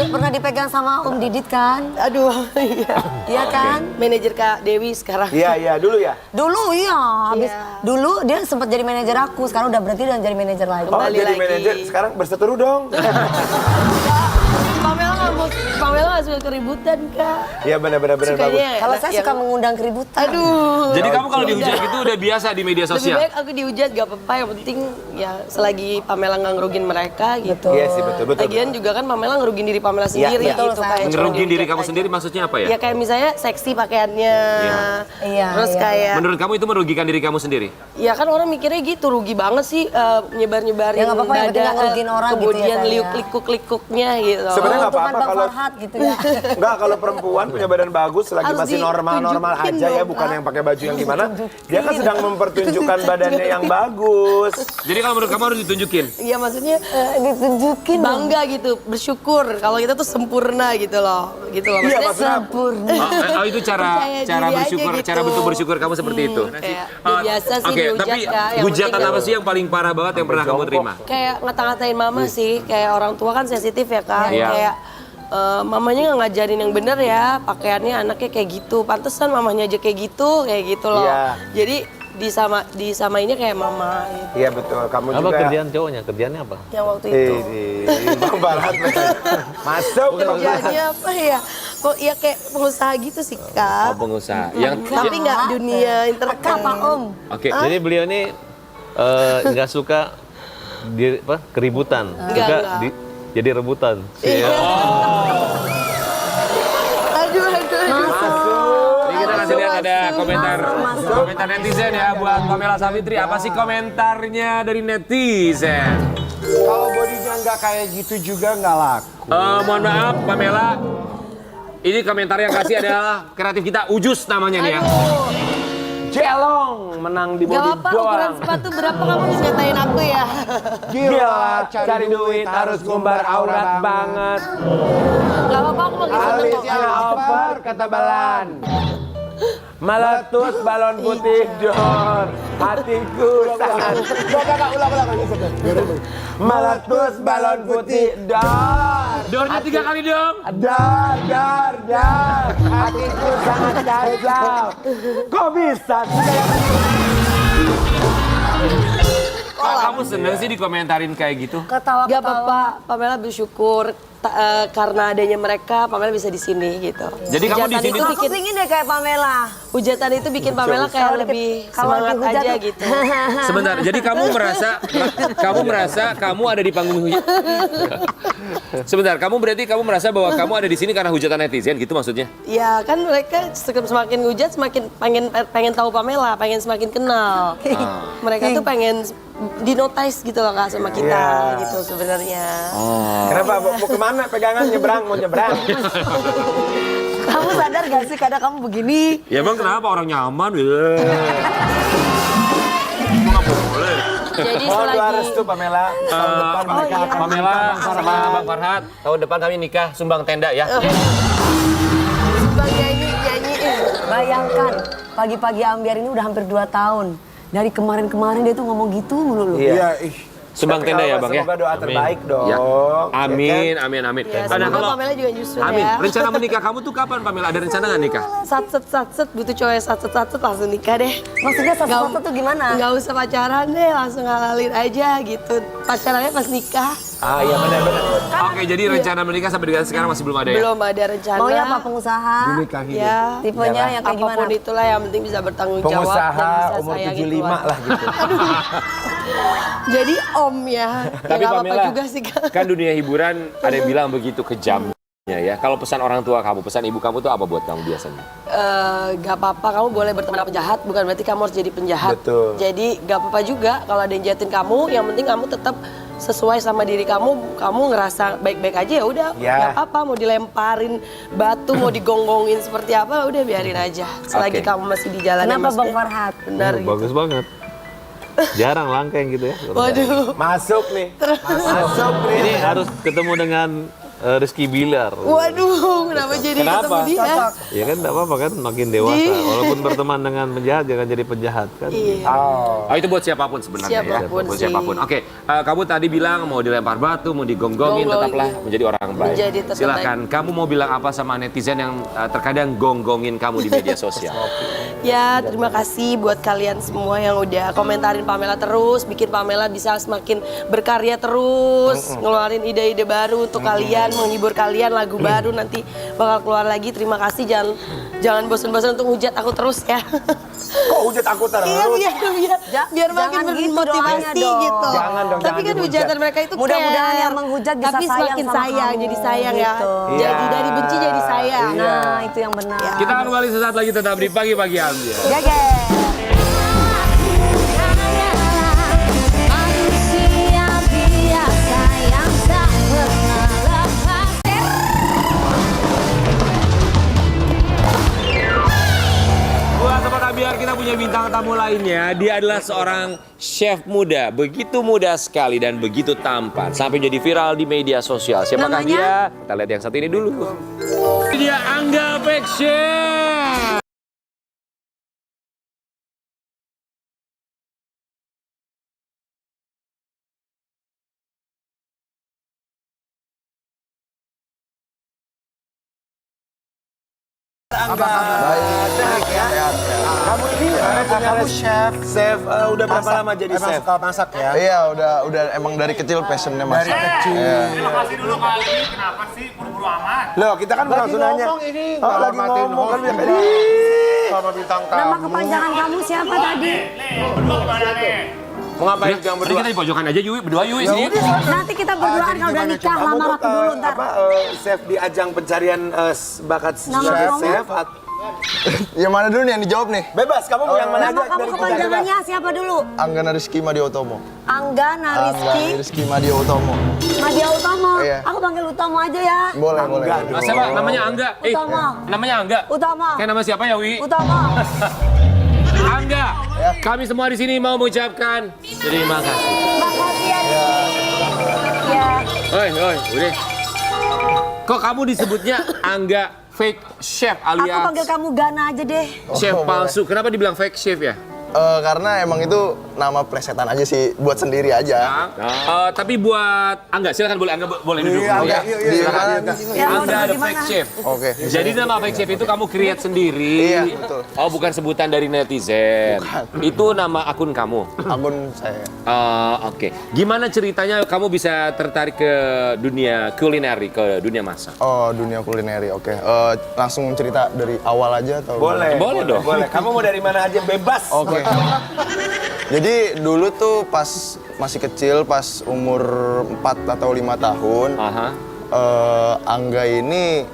pernah dipegang sama Om Didit kan?
Aduh, iya.
Iya kan?
Manajer Kak Dewi sekarang.
Iya, dulu ya.
Dulu iya, habis
Iya.
dulu dia sempat jadi manajer aku, sekarang udah berhenti dan jadi manajer lagi.
Oh,
Kembali
jadi
lagi.
manajer sekarang berseteru dong.
Pamela nggak suka keributan Kak.
Iya, benar-benar bagus.
Kalau saya suka mengundang keributan.
Aduh.
Jadi kamu kalau dihujat gitu udah biasa di media
Lebih
sosial?
baik aku dihujat gak apa-apa, yang penting ya selagi Pamela nggak ngerugin mereka gitu.
Iya sih, betul.
Lagian juga kan Pamela ngerugin diri Pamela sendiri
iya.
gitu.
Betul,
Kayak cuma
Ngerugin diri
dihujat
kamu
aja.
sendiri maksudnya apa ya?
Ya kayak misalnya seksi pakaiannya.
Iya,
Terus
iya.
kayak
Menurut kamu itu merugikan diri kamu sendiri?
ya kan orang mikirnya gitu, rugi banget sih nyebar-nyebarin
Ya, nggak apa-apa, yang penting nggak ngerugiin orang gitu ya,
kemudian
Sayang, ya.
liuk-likuk-likuknya gitu.
Sebenarnya nggak
Untungan
apa-apa
Bang
kalau
Farhad gitu ya.
Enggak, kalau perempuan punya badan bagus selagi
Harus
masih normal-normal
ditunjukin
aja ya,
dong,
bukan
Kak.
yang pakai baju yang gimana. Dia kan sedang mempertunjukkan badannya yang bagus.
Jadi kalau menurut kamu harus ditunjukin?
Iya maksudnya
Ditunjukin dong.
bangga gitu, bersyukur kalau kita tuh sempurna gitu loh. Gitu loh.
Iya,
Maksudnya
maksudnya
Oh, itu cara
Percaya diri aja
bersyukur,
gitu.
cara bentuk bersyukur kamu seperti itu.
kayak
Oh,
biasa sih
Oke,
dihujat,
tapi
Kak, yang
hujatan
penting
apa
kan-
sih yang paling parah banget yang pernah kamu terima?
kayak ngata-ngatain mama sih, kayak orang tua kan sensitif ya Kak.
Iya.
Kayak mamanya nggak ngajarin yang bener ya, pakaiannya anaknya kayak gitu, pantesan mamanya aja kayak gitu loh.
Iya.
Jadi disamainnya kayak mama gitu.
Iya betul, kamu
Apa
juga.
kerjaan cowoknya? Kerjaannya apa?
Yang waktu itu.
Bang Farhad masuk.
Kerjanya apa ya? Kok ya kayak pengusaha gitu sih Kak.
Oh, pengusaha. Yang
Tapi nggak dunia
Peka Pak Om.
Oke.
Jadi beliau ini nggak suka keributan, suka
Enggak.
jadi rebutan.
Aduh.
Ini kita kasih lihat ada komentar netizen ya buat Pamela Savitri. Apa sih komentarnya dari netizen?
Kalau bodinya nggak kayak gitu juga nggak laku.
Mohon maaf Pamela. Ini komentar yang kasih adalah kreatif kita Ujus namanya nih ya.
Jelong menang di
Gak
body
apa-apa, ukuran
doang.
sepatu berapa kamu bisa ngatain aku ya?
Gila, cari duit harus ngumbar aurat banget.
Gak apa-apa, aku lagi seneng kok.
Alisnya over ketebalan. Meletus balon putih dor, hatiku sangat. Ulang. Meletus balon putih dor.
Dornya 3 kali dong.
Dar, hatiku sangat kacau. Kok bisa sih kayak
Kok kamu seneng sih dikomentarin kayak gitu?
Ketawa-ketawa.
Gak apa-apa, Pamela bersyukur karena adanya mereka, Pamela bisa di sini gitu.
Jadi kamu di sini
itu
Aku
bikin
pingin deh kayak Pamela.
hujatan itu bikin Pamela kayak lebih
kalau
semangat
lagi hujan
aja
tuh-
gitu.
Sebentar, jadi kamu merasa kamu ada di panggung hujatan. Sebentar, kamu merasa bahwa kamu ada di sini karena hujatan netizen gitu maksudnya?
Ya kan mereka semakin hujat semakin pengen tahu Pamela, pengen semakin kenal. Mereka tuh pengen dinotice gitu loh Kak sama kita gitu sebenarnya.
Kenapa? Mau kemana? Pegangan nyebrang, mau nyebrang.
Kamu sadar gak sih kadang kamu begini?
Ya bang kenapa orang nyaman? Nggak boleh.
Jadi
Mohon doa
selagi
restu Pamela. Tahun depan mereka akan
Pamela sama Bang Farhat tahun depan kami nikah sumbang tenda ya.
sumbang nyanyi.
Bayangkan, pagi-pagi Ambiar ini udah hampir 2 tahun. Dari kemarin-kemarin dia tuh ngomong gitu mulu.
Iya.
Sumbang tenda ya bang ya.
Semoga doa terbaik dong.
Ya. Amin,
Ya kan?
amin.
Ya,
Nah,
semoga Pamela juga nyusul
Amin.
ya.
Rencana menikah kamu tuh kapan Pamela? Ada rencana nggak nikah?
Satset butuh cowok yang satset langsung nikah deh.
Maksudnya satu-satu tuh gimana?
Nggak usah pacaran deh, langsung halalin aja gitu. Pacarannya pas nikah.
Ah iya benar-benar.
Oke, jadi rencana menikah sampai dengan sekarang masih belum ada ya?
Belum ada rencana.
Maunya apa, pengusaha?
Dinikahi.
Ya,
Tipenya yang kayak gimana?
apapun itulah yang penting bisa bertanggung jawab dan
Pengusaha
bisa
umur
sayangin
75
keluarga.
lah gitu.
Jadi om ya.
Tapi
ya, nggak apa-apa
Pamela,
juga sih Kak.
kan dunia hiburan ada yang bilang begitu kejamnya ya. Kalau pesan orang tua kamu, pesan ibu kamu tuh apa buat kamu biasanya?
Gak apa-apa, kamu boleh berteman sama penjahat, bukan berarti kamu harus jadi penjahat.
Betul.
Jadi gak apa-apa juga kalau ada yang jahatin kamu, yang penting kamu tetap sesuai sama diri kamu ngerasa baik-baik aja ya udah,
Ya.
gak apa-apa mau dilemparin batu, mau digonggongin seperti apa, udah biarin aja. Selagi
Oke.
kamu masih di jalan yang
Kenapa Bang
maksudnya
Farhat?
benar gitu.
Bagus banget. Jarang langka yang gitu ya.
Waduh,
Masuk nih. Masuk nih.
Ini harus ketemu dengan Rizky Bilar.
waduh, kenapa jadi
Kenapa?
ketemu dia?
Ya kan enggak apa-apa kan makin dewasa. Walaupun berteman dengan penjahat jangan jadi penjahat kan.
Iya.
Oh, itu buat siapapun sebenarnya
Siapapun
ya. Buat
sih.
siapapun. Oke, kamu tadi bilang mau dilempar batu, mau digonggongin,
Gonggongin.
tetaplah menjadi orang baik.
Menjadi tetap
Silakan, kamu mau bilang apa sama netizen yang terkadang gonggongin kamu di media sosial?
Ya, terima kasih buat kalian semua yang udah komentarin Pamela terus, bikin Pamela bisa semakin berkarya terus, ngeluarin ide-ide baru untuk kalian, menghibur kalian, lagu baru nanti bakal keluar lagi. Terima kasih, jangan bosan-bosan untuk hujat aku terus ya.
Kok hujat aku terus?
Iya, biar makin
jangan gitu
bermotivasi
doanya dong.
gitu.
Jangan dong,
Tapi
jangan
kan
dihujat.
hujatan mereka itu
Mudah-mudahan
care.
yang menghujat bisa
tapi
sayang
semakin
sama
sayang,
kamu,
jadi sayang ya.
gitu.
Jadi dari benci jadi sayang.
Nah, itu yang benar.
Kita akan kembali sesaat lagi tetap di pagi-pagi Ambiar.
Geger.
Manusia biasa yang tak pernah lepas.
Buat Sobat Ambiar, kita punya bintang tamu lainnya. Dia adalah seorang chef muda, begitu muda sekali dan begitu tampan sampai jadi viral di media sosial. Siapakah dia? Kita lihat yang satu ini dulu. Ini dia Angga Pekshen.
Kamu ini
Kamu chef.
chef udah berapa lama jadi
Emang
chef?
suka masak ya?
Iya, udah emang dari kecil passionnya masak.
Dari kecil.
Loh, kita kan
Lagi
langsung nanya.
ngomong ini,
Oh, lagi
ngormatin
ngomong kan
host.
biasa.
Sama bintang
Nama
tamu.
kepanjangan kamu siapa tadi?
Mau ngapain yang
Tadi
berdua?
kita di pojokan aja Yui, berdua Yui sini.
Nanti kita berduaan
jadi
kalau udah
gimana,
nikah, lamar aku dulu ntar.
apa chef di ajang pencarian bakat
Nama kamu?
chef
Yang mana dulu nih yang dijawab nih?
Bebas, kamu mau yang mana
Nama
aja
kamu
dari kita,
kepanjangannya siapa dulu?
Anggana Rizky Madia Utomo.
Anggana Rizky
Rizky Madia Utomo.
Madia Utomo.
Iya.
Aku panggil Utomo aja ya.
Boleh, boleh.
Siapa? Namanya Angga.
Utama.
Namanya Angga.
Utomo.
Kayak nama siapa ya, Wi?
Utomo.
Angga. Kami semua di sini mau mengucapkan terima kasih.
Makasih ya. Ya.
Oi, udah. Kok kamu disebutnya Angga fake chef
Aku
alias
panggil kamu Gana aja deh.
chef palsu? Kenapa dibilang fake chef ya?
Karena emang itu nama plesetan aja sih, buat sendiri aja.
Tapi buat Angga, silakan boleh Angga boleh duduk dulu ya. Silakan.
Ya, mau
Angga ada
duduk di
fake
mana?
chef.
Oke.
Jadi nama fake chef itu kamu create sendiri.
Iya, betul.
Oh, bukan sebutan dari netizen. Itu nama akun kamu.
Akun saya.
Oke. Gimana ceritanya kamu bisa tertarik ke dunia kulineri, ke dunia masak?
Oh, dunia kulineri. Oke. Langsung cerita dari awal aja atau?
Boleh dong.
Boleh. Kamu mau dari mana aja bebas.
Oke. Jadi dulu tuh pas masih kecil, pas umur 4 atau 5 tahun,
Aha.
Angga ini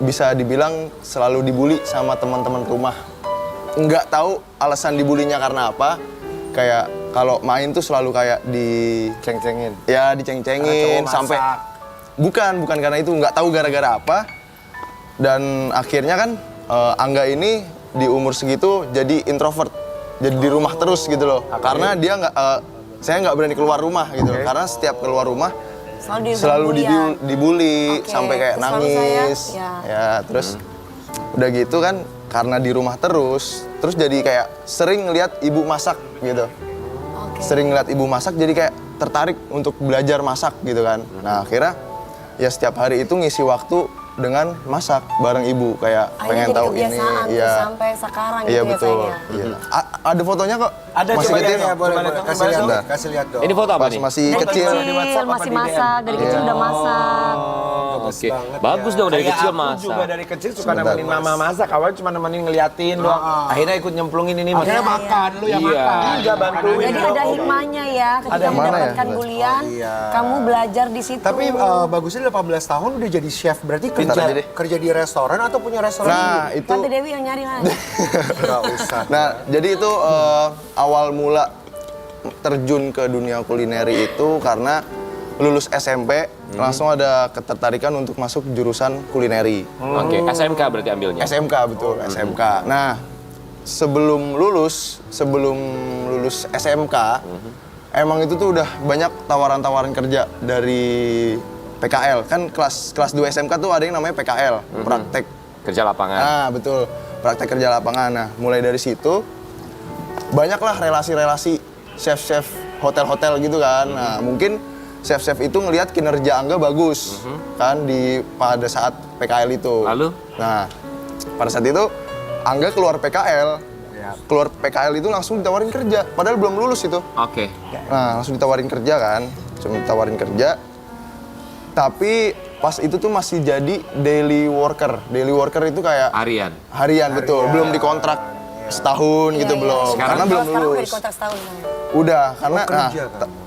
bisa dibilang selalu dibully sama teman-teman rumah. Nggak tahu alasan dibulinya karena apa. Kayak kalau main tuh selalu kayak
Ceng-cengin.
ya diceng-cengin sampai bukan karena itu, nggak tahu gara-gara apa. Dan akhirnya kan Angga ini di umur segitu jadi introvert, jadi di rumah terus gitu loh. Karena dia saya nggak berani keluar rumah gitu. Karena setiap keluar rumah selalu dibully sampai kayak
Terus suami
nangis.
saya,
Ya terus udah gitu kan, karena di rumah terus jadi kayak sering ngeliat ibu masak gitu. Sering ngeliat ibu masak jadi kayak tertarik untuk belajar masak gitu kan. Nah akhirnya ya setiap hari itu ngisi waktu dengan masak bareng ibu, kayak pengen tahu ini.
Iya. Sampai sekarang
Iya
gitu
betul.
ya sayang.
Iya. Ada fotonya kok.
Ada,
masih
coba
kecil.
lihat ya, boleh.
Kasih lihat,
Bentar.
kasih lihat dong.
Ini foto apa
Pas
nih?
masih
Dari
kecil.
kecil masih masak, dari kecil udah masak.
Oke. Bagus dong dari
Kayak
kecil
aku
masak.
juga dari kecil suka nemenin mama masak. Awalnya cuma nemenin ngeliatin doang. Akhirnya ikut nyemplungin ini.
Akhirnya makan, lu yang
Iya.
makan.
Enggak bantuin.
Jadi ada hikmahnya ya, ketika
Mana ya?
mendapatkan bulian,
iya.
kamu belajar di situ.
Tapi bagusnya 18 tahun udah jadi chef, berarti
Pintar aja deh.
kerja di restoran atau punya restoran
Nah
sendiri?
itu.
Tante Dewi yang nyari lah.
Nggak usah.
Nah jadi itu awal mula terjun ke dunia kulineri itu karena lulus SMP langsung ada ketertarikan untuk masuk jurusan kulineri.
Oke, SMK berarti ambilnya.
SMK betul, SMK. Nah, sebelum lulus SMK, emang itu tuh udah banyak tawaran-tawaran kerja dari PKL. Kan kelas 2 SMK tuh ada yang namanya PKL, praktek.
Kerja lapangan.
Nah, betul. Praktek kerja lapangan. Nah, mulai dari situ banyaklah relasi-relasi chef-chef hotel-hotel gitu kan. Nah, mungkin chef-chef itu ngelihat kinerja Angga bagus kan pada saat PKL itu.
Lalu?
Nah, pada saat itu Angga keluar PKL. Keluar PKL itu langsung ditawarin kerja, padahal belum lulus itu.
Oke.
Nah, langsung ditawarin kerja kan. Cuma ditawarin kerja. Tapi pas itu tuh masih jadi daily worker. Daily worker itu kayak harian betul, belum dikontrak setahun gitu belum. Karena belum
Sekarang udah
lulus.
di kontrak setahun.
Udah, karena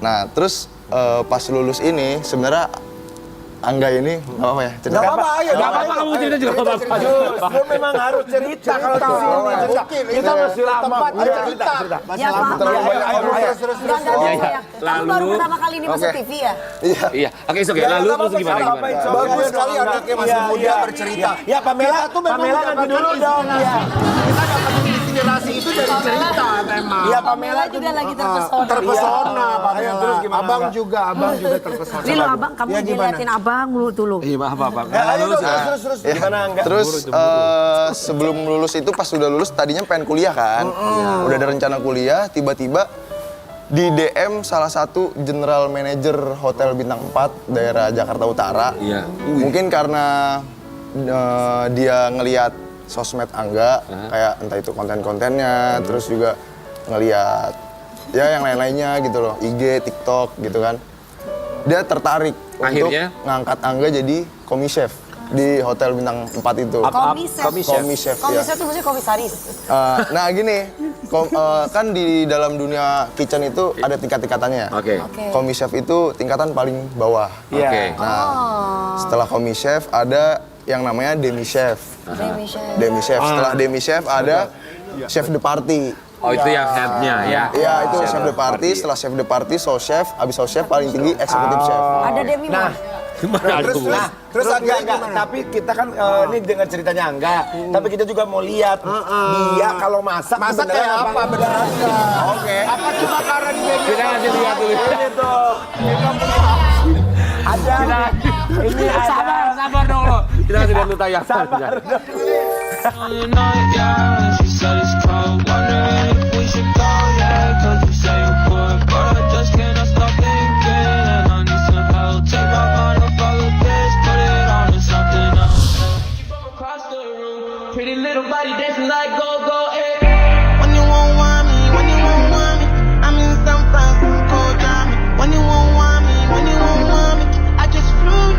nah terus pas lulus ini sebenarnya Angga ini nggak apa-apa ya cerita.
Nggak apa-apa, ayo.
Gak apa-apa kamu cerita juga gak apa-apa.
Lu memang harus cerita kalau di sini. Kita masih lama. Ayo cerita.
Ya Pak,
terlalu banyak
Enggak. Kamu baru pertama kali ini masuk
Oke.
TV ya?
Iya, oke oke. Lalu terus gimana?
Bagus sekali anaknya masih muda bercerita.
Ya Pamela
Kita tuh memang
Pamela nanti dulu dong. Ya.
Kita dapat inspirasi itu dari cerita memang.
Iya
Pamela juga lagi terpesona.
Terpesona Pamela.
terus gimana,
Abang
Angga?
juga terpesona.
Ini lo abang, kamu
Ya, gimana?
diliatin abang dulu dulu.
Iya, maaf apa.
Ayo dong, terus. Gimana Angga?
Terus sebelum lulus itu pas sudah lulus tadinya pengen kuliah kan. Udah ada rencana kuliah, tiba-tiba di DM salah satu general manager hotel bintang 4 daerah Jakarta Utara.
Iya.
Mungkin karena dia ngelihat sosmed Angga, kayak entah itu konten-kontennya, terus juga ngelihat ya yang lain-lainnya gitu loh, IG, TikTok gitu kan. Dia tertarik
Akhirnya?
untuk ngangkat Angga jadi komi chef di hotel bintang 4 itu. Komi chef, ya.
Komisar itu maksudnya komisaris.
Nah gini, kan di dalam dunia kitchen itu ada tingkat-tingkatannya.
Oke.
Komi chef itu tingkatan paling bawah.
Oke.
Nah, setelah komi chef ada yang namanya demi chef.
Demi chef.
Demi chef. Setelah demi chef ada chef de party.
Oh itu yang headnya ya?
Iya itu chef de party. Setelah chef de party, sous chef. Abis sous chef paling tinggi eksekutif chef.
Ada Demi
Nah, terus enggak, tapi kita kan ini dengar ceritanya Angga, tapi kita juga mau lihat dia kalau masak kayak apa beneran enggak. Oke. Apa tuh makanan Baby?
Kita kasih lihat dulu.
Ini tuh. Ada. Ini
Sabar dong lo. Kita kasih lihat dulu tayang.
Sabar.
Pretty little body dancing like go, eh. When you won't want me, when you won't want me, I'm in San Francisco, Johnny. When you won't want me, when you won't want me, I just flew.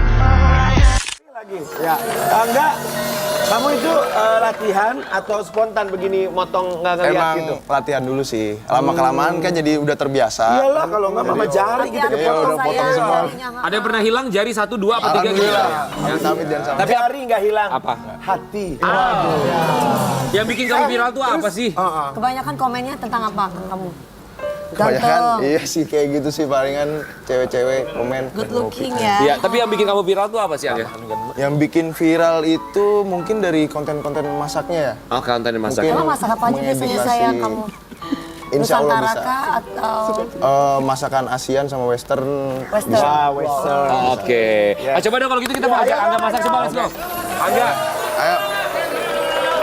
Lagi. Ya. Angga, kamu itu latihan atau spontan begini motong nggak ngeliat
Emang
gitu?
latihan dulu sih. Lama-kelamaan kan jadi udah terbiasa.
Iyalah kalau nggak mama jari kita
Latihan
dipotong.
udah potong semua.
Ada yang pernah hilang jari 1, 2, apa 3 gitu?
Alhamdulillah. Jangan sampai, jangan sampai.
Tapi jari nggak hilang.
Apa?
Hati.
Yang bikin kamu viral tuh apa sih?
Kebanyakan komennya tentang apa kamu?
Kebanyakan
Ganteng,
iya sih kayak gitu sih palingan cewek-cewek komen.
good looking ya.
Iya, tapi yang bikin kamu viral tuh apa sih, Angga?
Yang bikin viral itu mungkin dari konten-konten masaknya ya.
Oh, konten masak.
Mungkin
Emang masak apa aja biasanya
mengedukasi.
sayang kamu?
Insya Allah
Nusantara
bisa.
kah atau
Masakan ASEAN sama Western.
Western?
Wah, Western.
Oke. Ah, coba dong kalau gitu kita mau ajak Angga masak coba, let's go. Angga,
Ayo.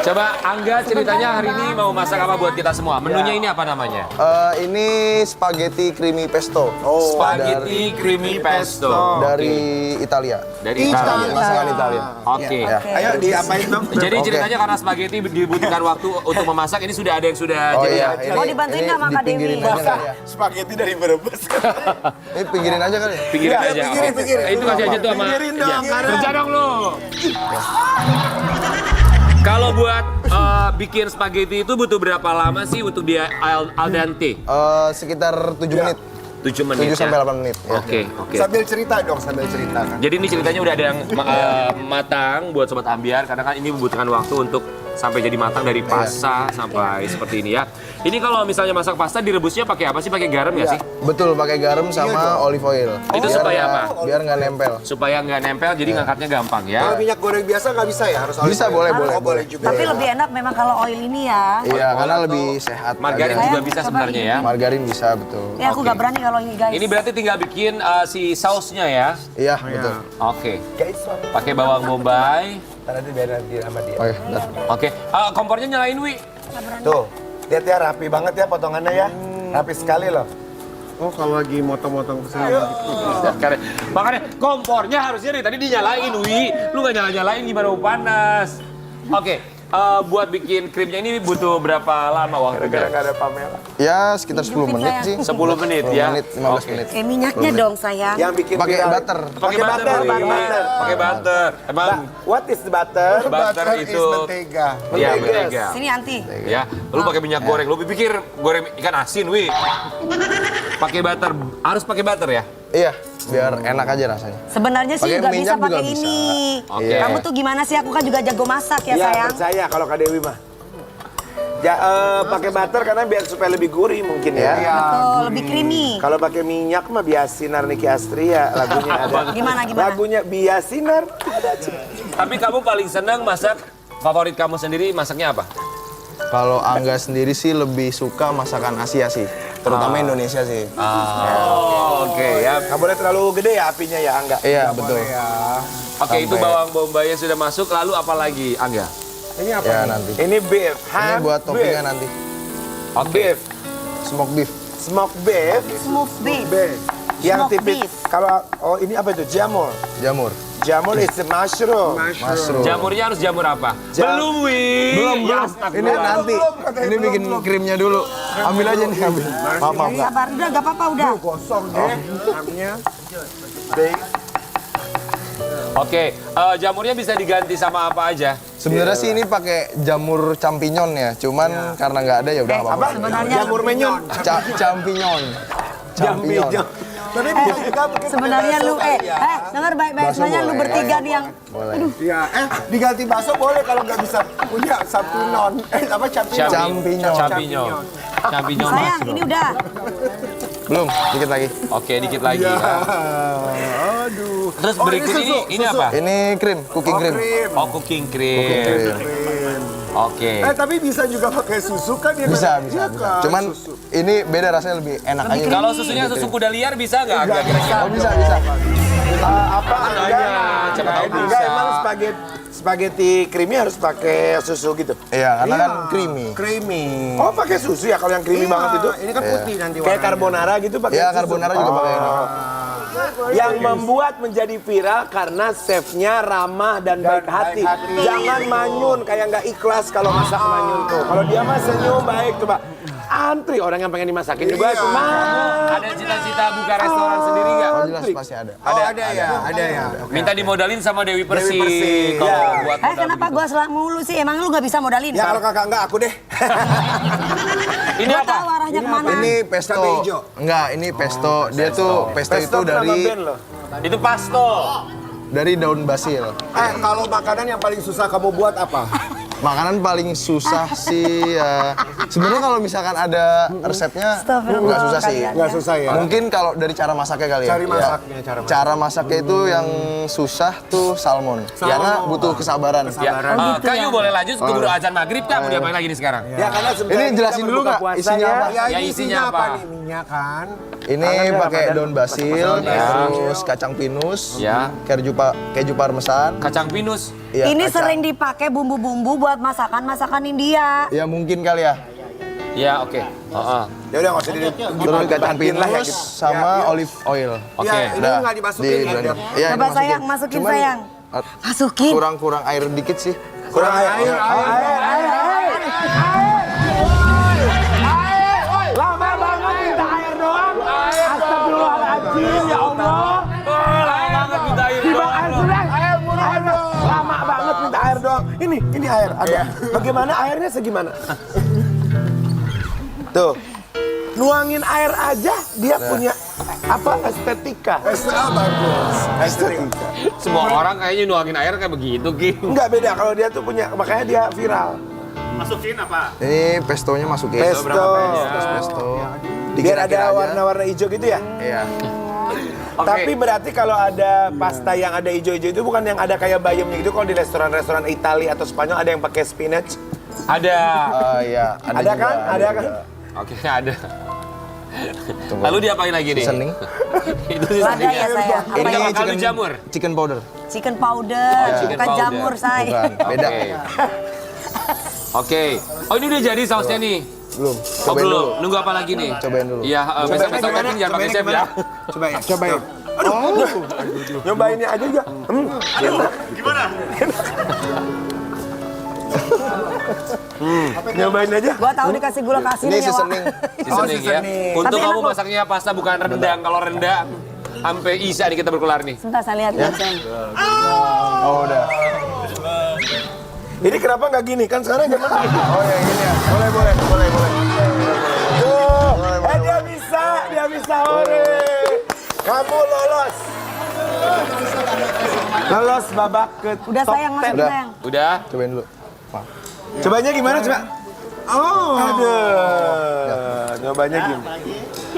coba Angga ceritanya hari ini mau masak apa buat kita semua? Menunya ini apa namanya?
Ini spaghetti creamy pesto.
Spaghetti creamy pesto.
Dari Italia.
Dari Italia.
Masakan Italia.
Oke.
Ya.
Ayo diapain dong?
Jadi
Oke.
ceritanya karena spaghetti dibutuhkan waktu untuk memasak, ini sudah ada yang sudah
Oh
jadi
iya.
ya?
Mau dibantuin nggak sama Kak
dipinggirin
Dewi?
aja kali ya.
Spaghetti dari Brebes.
Ini pinggirin aja kali ya.
Pinggirin
Iya,
aja.
pinggirin,
Oke.
pinggirin.
Itu kasih aja tuh sama.
Pinggirin dong,
Iya.
karena-
Kerja dong lu. Kalau buat bikin spaghetti itu butuh berapa lama sih untuk dia al dente?
Sekitar 7 menit.
7 menit
7 sampai
ya?
8 menit. Ya.
Oke, oke.
Sambil cerita dong, sambil cerita kan.
Jadi ini ceritanya udah ada yang matang buat Sobat Ambiar, karena kan ini membutuhkan waktu untuk sampai jadi matang dari pasta sampai seperti ini ya. Ini kalau misalnya masak pasta direbusnya pakai apa sih? Pakai garam ya sih?
Betul, pakai garam sama olive oil.
Itu
Biar
supaya
nggak-
apa?
Biar nggak nempel.
Supaya nggak nempel, jadi ngangkatnya gampang ya.
Kalau minyak goreng biasa nggak bisa ya? Harus
Bisa, boleh, boleh.
Oh, boleh juga.
Tapi lebih enak memang kalau oil ini ya.
Iya, karena lebih sehat.
Margarin
aja.
juga
Sayang,
bisa
coba
sebenarnya ya.
Margarin bisa, betul.
Ya aku nggak berani kalau ini guys.
Ini berarti tinggal bikin si sausnya ya.
Iya, betul.
Oke.
Guys,
Pakai bawang bombay.
nanti biar nanti sama dia.
Oh iya, bentar.
Oke. Kompornya nyalain, Wi.
Tuh, lihat ya rapi banget ya potongannya ya. Rapi sekali loh.
Oh kalau lagi motong-motong kesini
Makanya kompornya harusnya dari tadi dinyalain, Wi. Lu nggak nyala-nyalain gimana mau panas. Oke. Buat bikin krimnya ini butuh berapa lama waktunya?
Gara-gara nggak ada Pamela.
Ya, sekitar 10 menit sih.
10 menit
10
ya.
menit, 15
Oke.
menit.
minyaknya dong sayang.
Yang bikin
Pakai
viral.
butter.
Pakai butter, Wi.
butter.
Pakai butter. Emang
What is the butter?
butter itu
mentega.
Iya, mentega.
Sini anti.
Ya, lu pakai minyak goreng. Lu pikir goreng ikan asin, Wi. Pakai butter, harus pakai butter ya?
Iya, biar enak aja rasanya.
Sebenarnya sih
Pakai
juga bisa
minyak juga
pakai
bisa.
ini.
Oke.
Kamu tuh gimana sih? Aku kan juga jago masak ya
Iya,
sayang.
percaya kalau Kak Dewi mah. Ya, pakai butter karena biar supaya lebih gurih mungkin ya.
Betul, lebih creamy.
Kalau pakai minyak mah Biasinar Niki Astria lagunya ada.
Gimana?
Lagunya Biasinar.
Tapi kamu paling senang masak, favorit kamu sendiri masaknya apa?
Kalau Angga sendiri sih lebih suka masakan Asia sih, terutama Indonesia sih.
Oh, oke ya.
Nggak boleh terlalu gede ya apinya ya, Angga.
Iya, betul.
Oke, itu bawang bombaynya sudah masuk, lalu apa lagi, Angga?
Ini apa
Ya,
nih?
nanti.
Ini beef.
Ini buat toppingnya nanti.
Oke.
Beef.
Smoke beef.
Smoke beef.
Smooth beef.
Yang
Smoke
tipis.
beef.
Kalau ini apa itu? Jamur.
Jamur.
Jamur is the mushroom.
Mushroom.
Jamurnya harus jamur apa? Belum, Wi.
Belum,
Ya,
belum. Ini nanti. Ini bikin krimnya dulu. Ambil aja nih, ambil. Maaf, maaf, Kak.
Sabar, udah gak apa-apa udah.
Kosong deh. Namanya.
Oke, jamurnya bisa diganti sama apa aja?
Sebenarnya sih ini pakai jamur champignon ya, cuman karena nggak ada ya udah nggak apa-apa.
Sebenarnya
Jamur menyon.
Champignon. Champignon.
Tapi bisa juga mungkin
Sebenarnya
pakai
lu,
bakso
dengar baik-baik. Sebenarnya lu bertiga nih yang
Boleh.
Ya, diganti bakso boleh kalau nggak bisa punya champinon. Apa champignon?
Champignon
sayang,
mushroom.
ini udah.
Belum, dikit lagi.
Oke, dikit lagi. Ya.
Aduh.
Terus
Oh,
berikut
ini susu,
ini
susu.
apa?
Ini krim, cooking cream.
Oh, cooking
Cooking
cream.
cream.
Oke.
Tapi bisa juga pakai susu kan ya?
Bisa,
kan?
bisa,
Iya
bisa.
kan,
Cuman
susu.
ini beda rasanya lebih enak aja.
Kalau susunya susu kuda liar bisa nggak? Agak kira-kira.
Oh, bisa, bisa.
Apa
Coba tahu
enggak
bisa.
emang spaghetti creamy harus pakai susu gitu.
Iya, karena kan creamy.
Creamy.
Oh, pakai susu ya kalau yang creamy banget itu.
Ini kan putih nanti
Kayak carbonara gitu pakai
Iya,
susu.
carbonara juga pakai ini.
Yang membuat menjadi viral karena chefnya ramah dan baik hati. Jangan manyun kayak nggak ikhlas kalau masak manyun tuh. Kalau dia mah senyum baik coba. Antri orang yang pengen dimasakin juga tuh mah.
Ada cita-cita buka restoran sendiri nggak?
Oh, jelas pasti ada.
Ada ya.
Minta dimodalin sama Dewi Persik.
Persik,
Kalau
ya.
buat modal
Kenapa
begitu.
gua selak mulu sih? Emang lu gak bisa modalin?
Ya kalau kakak nggak aku deh.
Ini
Gua
apa?
tahu arahnya kemana.
Ini pesto.
Cabai hijau.
Enggak, ini pesto. Dia tuh pesto itu
nama
dari
band loh.
Itu pasto.
daun basil.
Kalau makanan yang paling susah kamu buat apa?
Makanan paling susah sih sebenarnya kalau misalkan ada resepnya
Astagfirullah,
nggak susah sih.
kalian.
Nggak susah ya.
Mungkin kalau dari cara masaknya kali ya.
Cari masaknya,
Ya. Cara masaknya itu yang susah tuh salmon. Karena butuh kesabaran.
Ya. Kayu boleh lanjut keburu azan maghrib kan? Mau diapain lagi nih sekarang?
Ya karena sebentar
Ini
kita
jelasin dulu
berbuka
nggak
puasa
isinya apa?
Ya,
Ya,
ini
isinya apa?
nih? Minyak kan.
Ini pakai daun basil,
Ya.
terus kacang pinus,
Ya.
keju parmesan.
Kacang pinus.
ya,
Ini
kacang.
sering dipakai bumbu-bumbu buat masakan India.
Ya mungkin kali ya.
Ya, oke.
Ya udah nggak usah
Terus kacang
dibatin lah ya
pinus
gitu.
sama olive oil.
Oke.
Ya, ini
Udah,
nggak dimasukin
di
ya.
blender.
Dok?
Iya,
Coba
dimasukin.
sayang, masukin
Cuman,
sayang.
uh,
Masukin.
kurang air dikit sih.
Kurang air. Lama banget minta air doang. Astagfirullahaladzim ya Allah.
Lama banget minta air
Tiba air sudah. Air buruan dong. Lama banget minta air doang. Ini air ada. Bagaimana airnya segimana? Tuh. Nuangin air aja dia punya apa estetika. Bagus. Estetika.
Semua orang kayaknya nuangin air kayak begitu, Ki.
Enggak beda kalau dia tuh punya makanya dia viral.
Ini pestonya masukin.
Pesto.
Pesto.
Biar ada
Dikira-kira aja.
warna-warna hijau gitu ya.
Iya.
Oke.
Tapi berarti kalau ada pasta yang ada hijau-hijau itu bukan yang ada kayak bayamnya gitu. Kalau di restoran-restoran Italia atau Spanyol ada yang pakai spinach.
Ada.
Iya,
Ada
juga,
kan? Ada kan?
Oke, ada. Lalu diapain lagi nih?
Seasoning.
Itu
Ada
seasoningnya.
ya sayang.
Ini
Apa
apa
ya?
kaldu jamur?
Chicken powder.
Chicken powder,
chicken
bukan
powder.
jamur say.
Bukan, beda.
Oke. Oke. Oh, ini udah jadi sausnya nih.
Belum.
Oh,
Cobain
belum.
dulu.
Nunggu apa lagi nih?
Cobain dulu.
Iya, besok-besok kan jangan pakai chef ya.
Cobain. Aduh. Nyobainnya aja juga. Nyobain aja.
Gua tahu dikasih gula kasih
Ini
nih ya, Wak.
seasoning.
Seasoning ya. Untuk
Tapi
kamu
enak loh.
masaknya pasta bukan rendang. Kalau rendang sampai isya nih kita berkelar nih.
Sebentar saya lihat ya.
Oh, udah.
Ini kenapa nggak gini? Kan sekarang zaman Oh ya gini ya. Boleh. Tuh. Dia bisa. Ore. Kamu lolos. Lolos babak ke
Udah
top
sayang,
10.
masukin
Udah.
sayang.
Udah.
Cobain dulu.
Cobanya gimana coba? Oh. Aduh. Nyobanya gimana?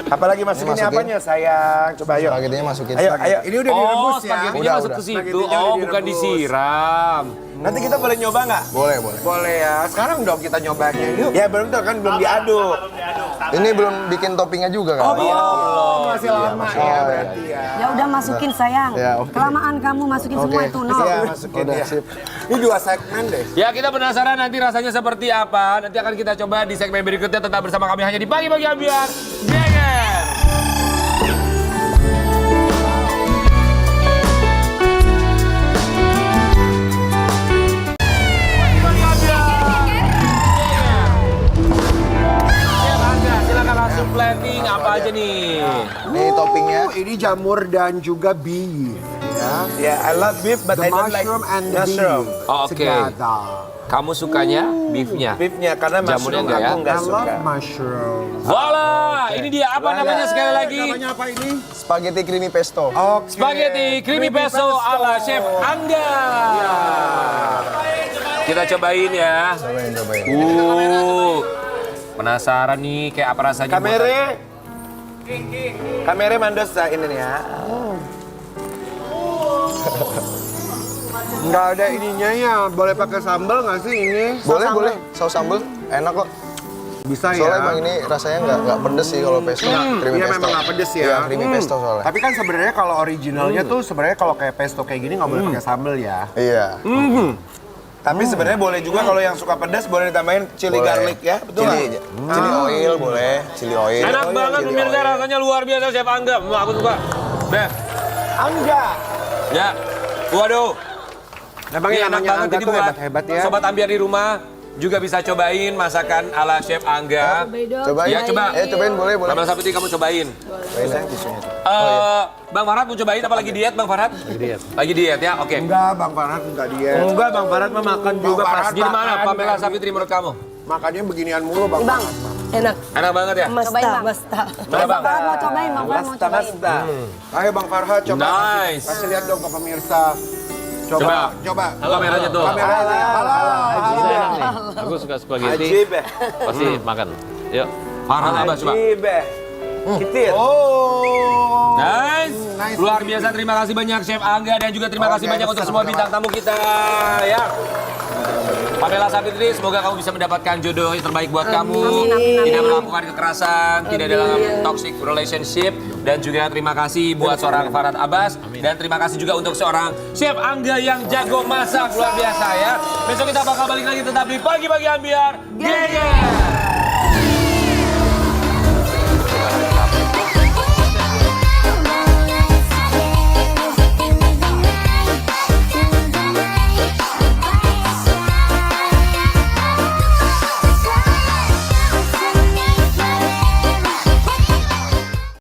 Apalagi masukin
Masukin.
apanya sayang? Coba ayo.
Spaghettinya masukin.
Ayo.
Ini udah
Oh,
direbus ya.
spaghettinya
Udah,
masuk
udah.
ke situ.
Spaghettinya
Oh,
udah
bukan
direbus.
disiram.
Nanti kita boleh nyoba nggak?
Boleh.
Boleh ya. Sekarang dong kita nyobanya. Yuk.
Ya belum tuh kan belum diaduk.
Ini belum bikin toppingnya juga kan?
Oh, masih lama ya berarti ya.
Ya udah masukin sayang.
Ya, oke.
Kelamaan kamu masukin semua itu no.
Iya, masukin
Udah,
ya.
sip.
Ini 2 segmen deh.
Ya, kita penasaran nanti rasanya seperti apa. Nanti akan kita coba di segmen berikutnya. Tetap bersama kami hanya di Pagi-Pagi Ambiar. Geger! Silakan langsung planning apa aja nih.
Ini toppingnya.
Ini jamur dan juga bee. ya.
Yeah, I love beef, but
The
I don't like
mushroom and the
mushroom.
beef
Oh, oke.
together.
Kamu sukanya beefnya?
Beefnya karena
Jamunya
mushroom
enggak ya?
aku nggak
I love
suka.
mushroom.
Voila, ini dia apa namanya sekali lagi?
Namanya apa ini?
Spaghetti creamy pesto.
Oke.
Spaghetti creamy pesto ala Chef Angga. Kita cobain ya.
Cobain.
Penasaran nih kayak apa rasanya?
Kamere mandosa ini nih ya.
Nggak ada ininya ya. Boleh pakai sambal nggak sih ini?
Boleh. Saus sambal. Enak kok.
Bisa ya.
Soalnya emang ini rasanya nggak pedes sih kalau pesto. Creamy
Iya
pesto.
memang nggak pedes ya.
Iya, creamy pesto soalnya.
Tapi kan sebenarnya kalau originalnya tuh sebenarnya kalau kayak pesto kayak gini nggak boleh pakai sambal ya.
Iya.
Tapi sebenarnya boleh juga kalau yang suka pedas boleh ditambahin chili
Boleh.
garlic ya, betul
Chili,
nggak?
chili oil boleh, chili oil.
Enak banget
Chili
pemirsa,
oil.
rasanya luar biasa Chef Angga. Aku suka. Beb,
Angga.
ya. Waduh.
Emang
Ini
yang
enak
namanya
banget
Angga
jadi
tuh
buat
hebat-hebat ya.
Sobat Ambiar di rumah juga bisa cobain masakan ala Chef Angga.
Cobain.
Ya, coba.
Cobain boleh.
Kamera Sapiti kamu cobain. Bang Farhad mau cobain apa lagi diet Bang Farhad? Lagi diet ya, oke.
Enggak, Bang Farhad enggak dia.
Enggak, Bang Farhad mah makan juga
Bang
pas.
Farhad
Gimana
makan,
Pamela
kan?
Sapitri menurut kamu?
Makannya beginian mulu, Bang.
Bang,
Enak.
Enak banget ya?
Cobain, Bang.
Masta.
Coba Bang.
Farhad mau cobain, Bang Farhad mau cobain.
Ayo Bang Farhad coba.
Nice.
Kasih lihat dong ke pemirsa.
Coba.
Coba.
Kameranya tuh.
Kameranya. Halo.
Bisa enak nih. Aku suka spaghetti.
Ajib ya.
Pasti makan. Yuk.
Farhad apa coba?
Ajib ya. Kitir.
Oh.
Nice.
Nice.
Luar biasa, terima kasih banyak Chef Angga dan juga terima kasih
Oke,
banyak untuk semua bintang tamu kita ya. Pamela Sapitri, semoga kamu bisa mendapatkan jodoh yang terbaik buat kamu. Tidak melakukan kekerasan, tidak dalam toxic relationship. Dan juga terima kasih buat seorang Farhad Abbas. Dan terima kasih juga untuk seorang Chef Angga yang jago masak, luar biasa ya. Besok kita bakal balik lagi tetap di Pagi-Pagi Ambiar. Geger!